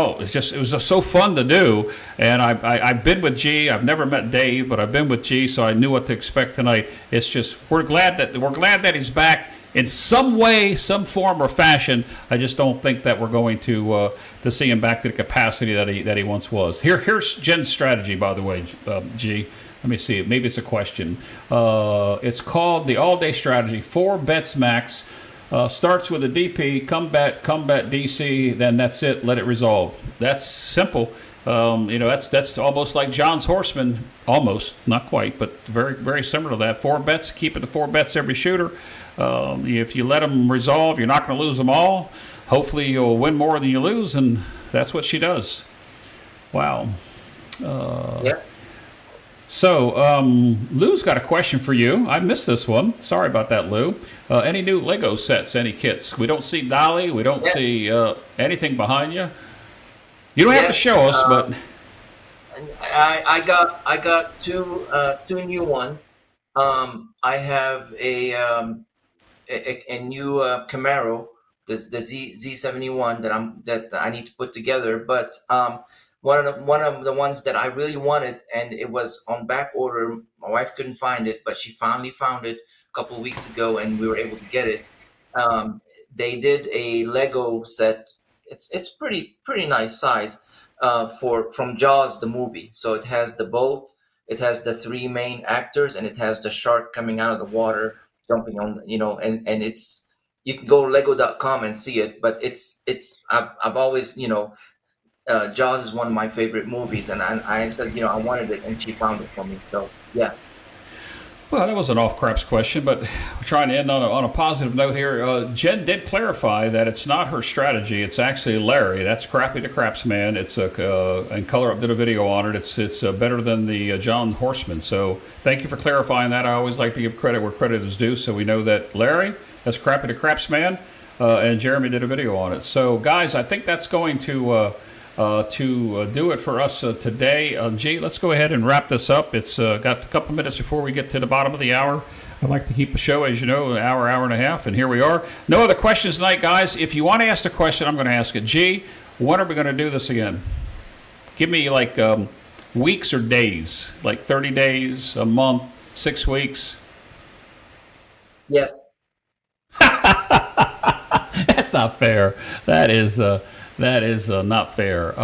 was just so fun to do. And I've been with G. I've never met Dave, but I've been with G, so I knew what to expect tonight. It's just we're glad that he's back in some way, some form or fashion. I just don't think that we're going to see him back to the capacity that he once was. Here's Jen's strategy, by the way, G. Let me see. Maybe it's a question. It's called the all-day strategy. 4 bets max. Starts with a DP. Come bet DC. Then that's it. Let it resolve. That's simple. That's almost like John's Horseman. Almost, not quite, but very, very similar to that. 4 bets. Keep it to 4 bets every shooter. If you let them resolve, you're not going to lose them all. Hopefully you'll win more than you lose, and that's what she does. Wow. Yeah. So, Lou's got a question for you. I missed this one. Sorry about that, Lou. Any new Lego sets, any kits? We don't see Dolly. We don't see anything behind you. You don't have to show us, but... I got two new ones. I have a new Camaro, the Z71 that I need to put together. But one of the ones that I really wanted, and it was on back order. My wife couldn't find it, but she finally found it a couple of weeks ago, and we were able to get it. They did a Lego set. It's pretty nice size from Jaws the movie. So it has the boat. It has the 3 main actors, and it has the shark coming out of the water, jumping on, and it's, you can go lego.com and see it, but I've always, Jaws is one of my favorite movies, and I said, I wanted it, and she found it for me. So, yeah. Well, that was an off-craps question, but we're trying to end on a positive note here. Jen did clarify that it's not her strategy. It's actually Larry. That's Crappy the Craps Man. It's and Color Up did a video on it. It's better than the John Horseman. So thank you for clarifying that. I always like to give credit where credit is due. So we know that Larry, that's Crappy the Craps Man, and Jeremy did a video on it. So guys, I think that's going to do it for us today. G, let's go ahead and wrap this up. It's got a couple minutes before we get to the bottom of the hour. I'd like to keep the show, as you know, an hour and a half, and here we are. No other questions tonight, guys. If you want to ask a question, I'm going to ask it. G, when are we going to do this again? Give me like weeks or days, like 30 days, a month, 6 weeks. Yes. That's not fair. That is not fair.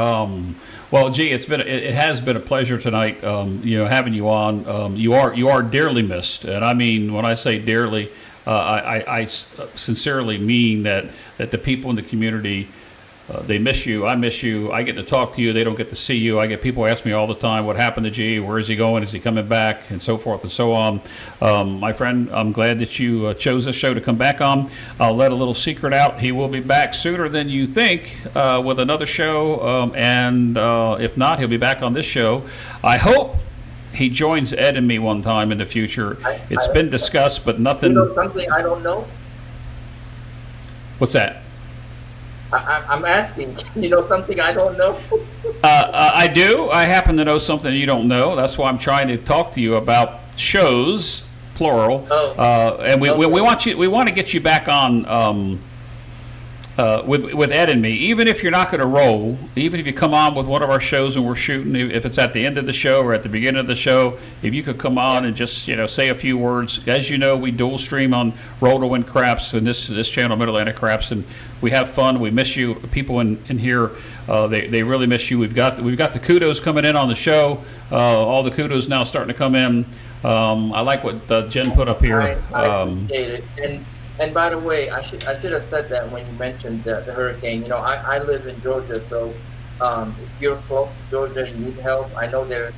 Well, gee, it has been a pleasure tonight. Having you on. You are dearly missed, and I mean when I say dearly, I sincerely mean that the people in the community. They miss you. I miss you. I get to talk to you. They don't get to see you. I get people ask me all the time, what happened to G? Where is he going? Is he coming back? And so forth and so on. My friend, I'm glad that you chose this show to come back on. I'll let a little secret out. He will be back sooner than you think with another show. And if not, he'll be back on this show. I hope he joins Ed and me one time in the future. It's been discussed, but nothing. You know something I don't know? What's that? I'm asking, you know something I don't know? I do. I happen to know something you don't know. That's why I'm trying to talk to you about shows, plural. And we want you. We want to get you back on with Ed and me. Even if you're not going to roll, even if you come on with one of our shows and we're shooting, if it's at the end of the show or at the beginning of the show, if you could come on and just say a few words. As you know, we dual stream on Roll to Win Craps and this channel, Mid Atlantic Craps, and we have fun. We miss you. People in here, they really miss you. We've got the kudos coming in on the show. All the kudos now starting to come in. I like what Jen put up here. I appreciate it. And by the way, I should have said that when you mentioned the hurricane. I live in Georgia, so if you're close to Georgia and you need help, I know there's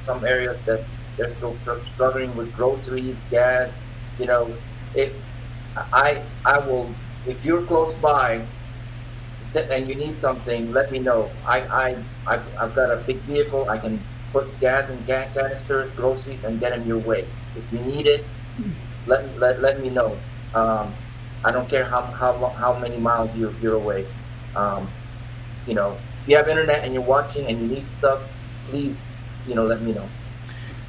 some areas that they're still struggling with groceries, gas. If I will, if you're close by and you need something, let me know. I've got a big vehicle. I can put gas in canisters, groceries, and get them your way. If you need it, let me know. I don't care how many miles you're away. If you have internet and you're watching and you need stuff, please, let me know.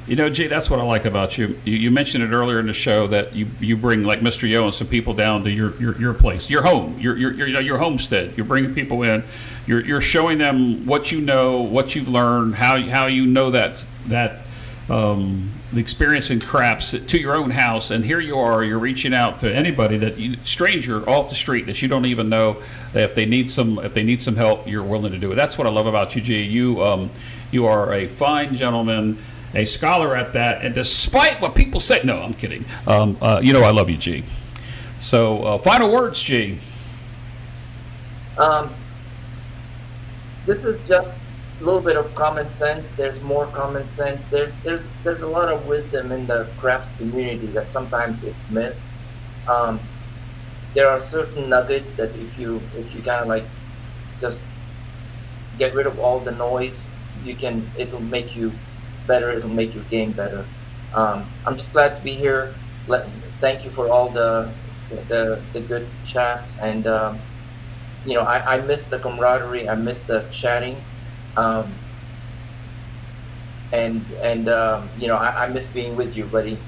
Jay, that's what I like about you. You mentioned it earlier in the show that you bring like Mr. Yo and some people down to your place, your home, your homestead. You're bringing people in. You're showing them what you know, what you've learned, how you know that the experience in craps to your own house, and here you are. You're reaching out to anybody stranger off the street that you don't even know. If they need some help, you're willing to do it. That's what I love about you, G. You are a fine gentleman, a scholar at that, and despite what people say, no, I'm kidding. I love you, G. So, final words, G. This is just a little bit of common sense. There's more common sense. There's a lot of wisdom in the craps community that sometimes it's missed. There are certain nuggets that if you kind of like just get rid of all the noise, it'll make you better. It'll make your game better. I'm just glad to be here. Thank you for all the good chats, and I miss the camaraderie. I miss the chatting. I miss being with you, buddy,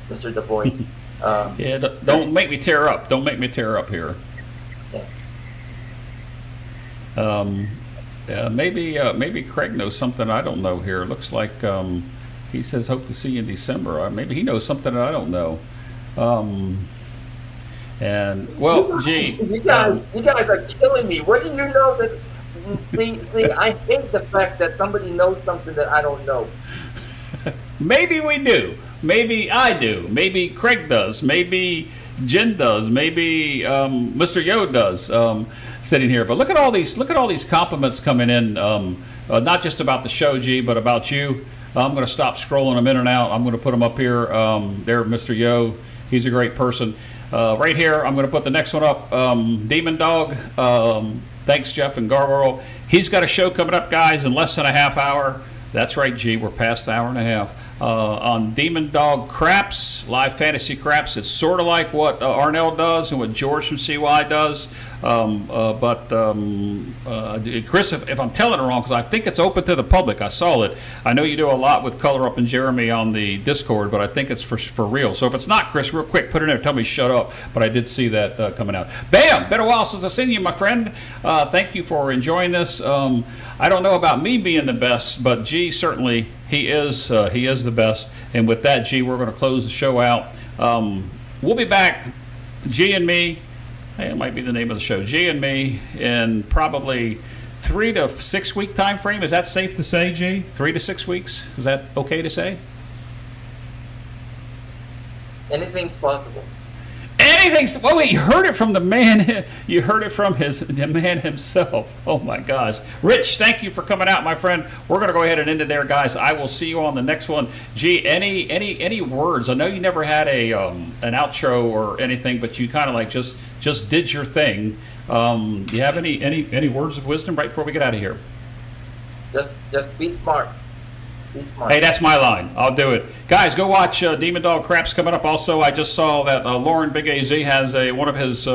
Mr. Du Bois. Don't make me tear up. Don't make me tear up here. Yeah. Maybe Craig knows something I don't know here. Looks like he says hope to see you in December. Maybe he knows something that I don't know. Gee, you guys are killing me. What do you know that? See, I hate the fact that somebody knows something that I don't know. Maybe we do. Maybe I do. Maybe Craig does. Maybe Jen does. Maybe Mr. Yo does. Sitting here, but look at all these compliments coming in. Not just about the show, G, but about you. I'm going to stop scrolling them in and out. I'm going to put them up here. There, Mr. Yo. He's a great person. Right here, I'm going to put the next one up. Demon Dog. Thanks, Jeff and Gargoyle. He's got a show coming up, guys, in less than a half hour. That's right, G. We're past the hour and a half. On Demon Dog Craps, live fantasy craps. It's sort of like what Arnell does and what George from CY does. Chris, if I'm telling it wrong, because I think it's open to the public. I saw it. I know you do a lot with Color Up and Jeremy on the Discord, but I think it's for real. So if it's not, Chris, real quick, put it in there. Tell me shut up. But I did see that coming out. Bam! Been a while since I've seen you, my friend. Thank you for enjoying this. I don't know about me being the best, but G certainly he is the best. And with that, G, we're going to close the show out. We'll be back, G and me. Hey, it might be the name of the show, G and me, in probably 3 to 6 week time frame. Is that safe to say, G? 3 to 6 weeks? Is that okay to say? Anything's possible. Anything. Well, wait, you heard it from the man. You heard it from the man himself. Oh my gosh, Rich, thank you for coming out, my friend. We're gonna go ahead and end it there, guys. I will see you on the next one. Gee, any words? I know you never had an outro or anything, but you kind of like just did your thing. You have any words of wisdom right before we get out of here? Just be smart. Hey, that's my line. I'll do it. Guys, go watch Demon Dog Craps coming up. Also, I just saw that Lauren Big AZ has one of his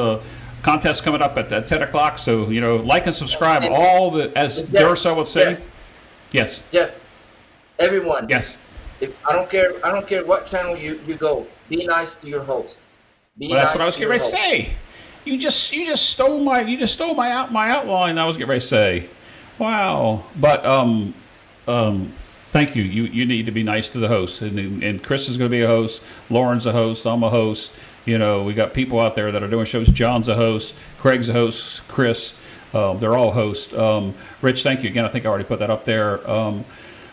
contests coming up at 10 o'clock. So, like and subscribe. As Durso would say. Yes. Jeff, everyone. Yes. I don't care what channel you go. Be nice to your host. That's what I was getting ready to say. You just stole my outline. I was getting ready to say. Wow. But thank you. You need to be nice to the host. And Chris is going to be a host. Lauren's a host. I'm a host. We got people out there that are doing shows. John's a host. Craig's a host. Chris. They're all hosts. Rich, thank you again. I think I already put that up there.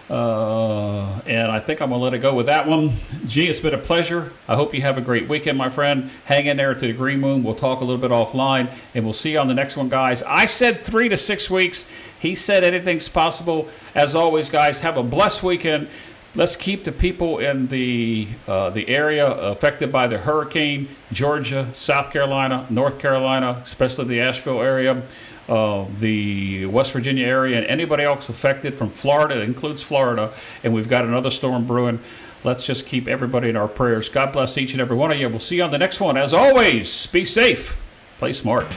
And I think I'm going to let it go with that one. Gee, it's been a pleasure. I hope you have a great weekend, my friend. Hang in there to the Green Moon. We'll talk a little bit offline, and we'll see you on the next one, guys. I said 3 to 6 weeks. He said anything's possible. As always, guys, have a blessed weekend. Let's keep the people in the area affected by the hurricane, Georgia, South Carolina, North Carolina, especially the Asheville area, the West Virginia area, and anybody else affected from Florida. It includes Florida, and we've got another storm brewing. Let's just keep everybody in our prayers. God bless each and every one of you. We'll see you on the next one. As always, be safe. Play smart.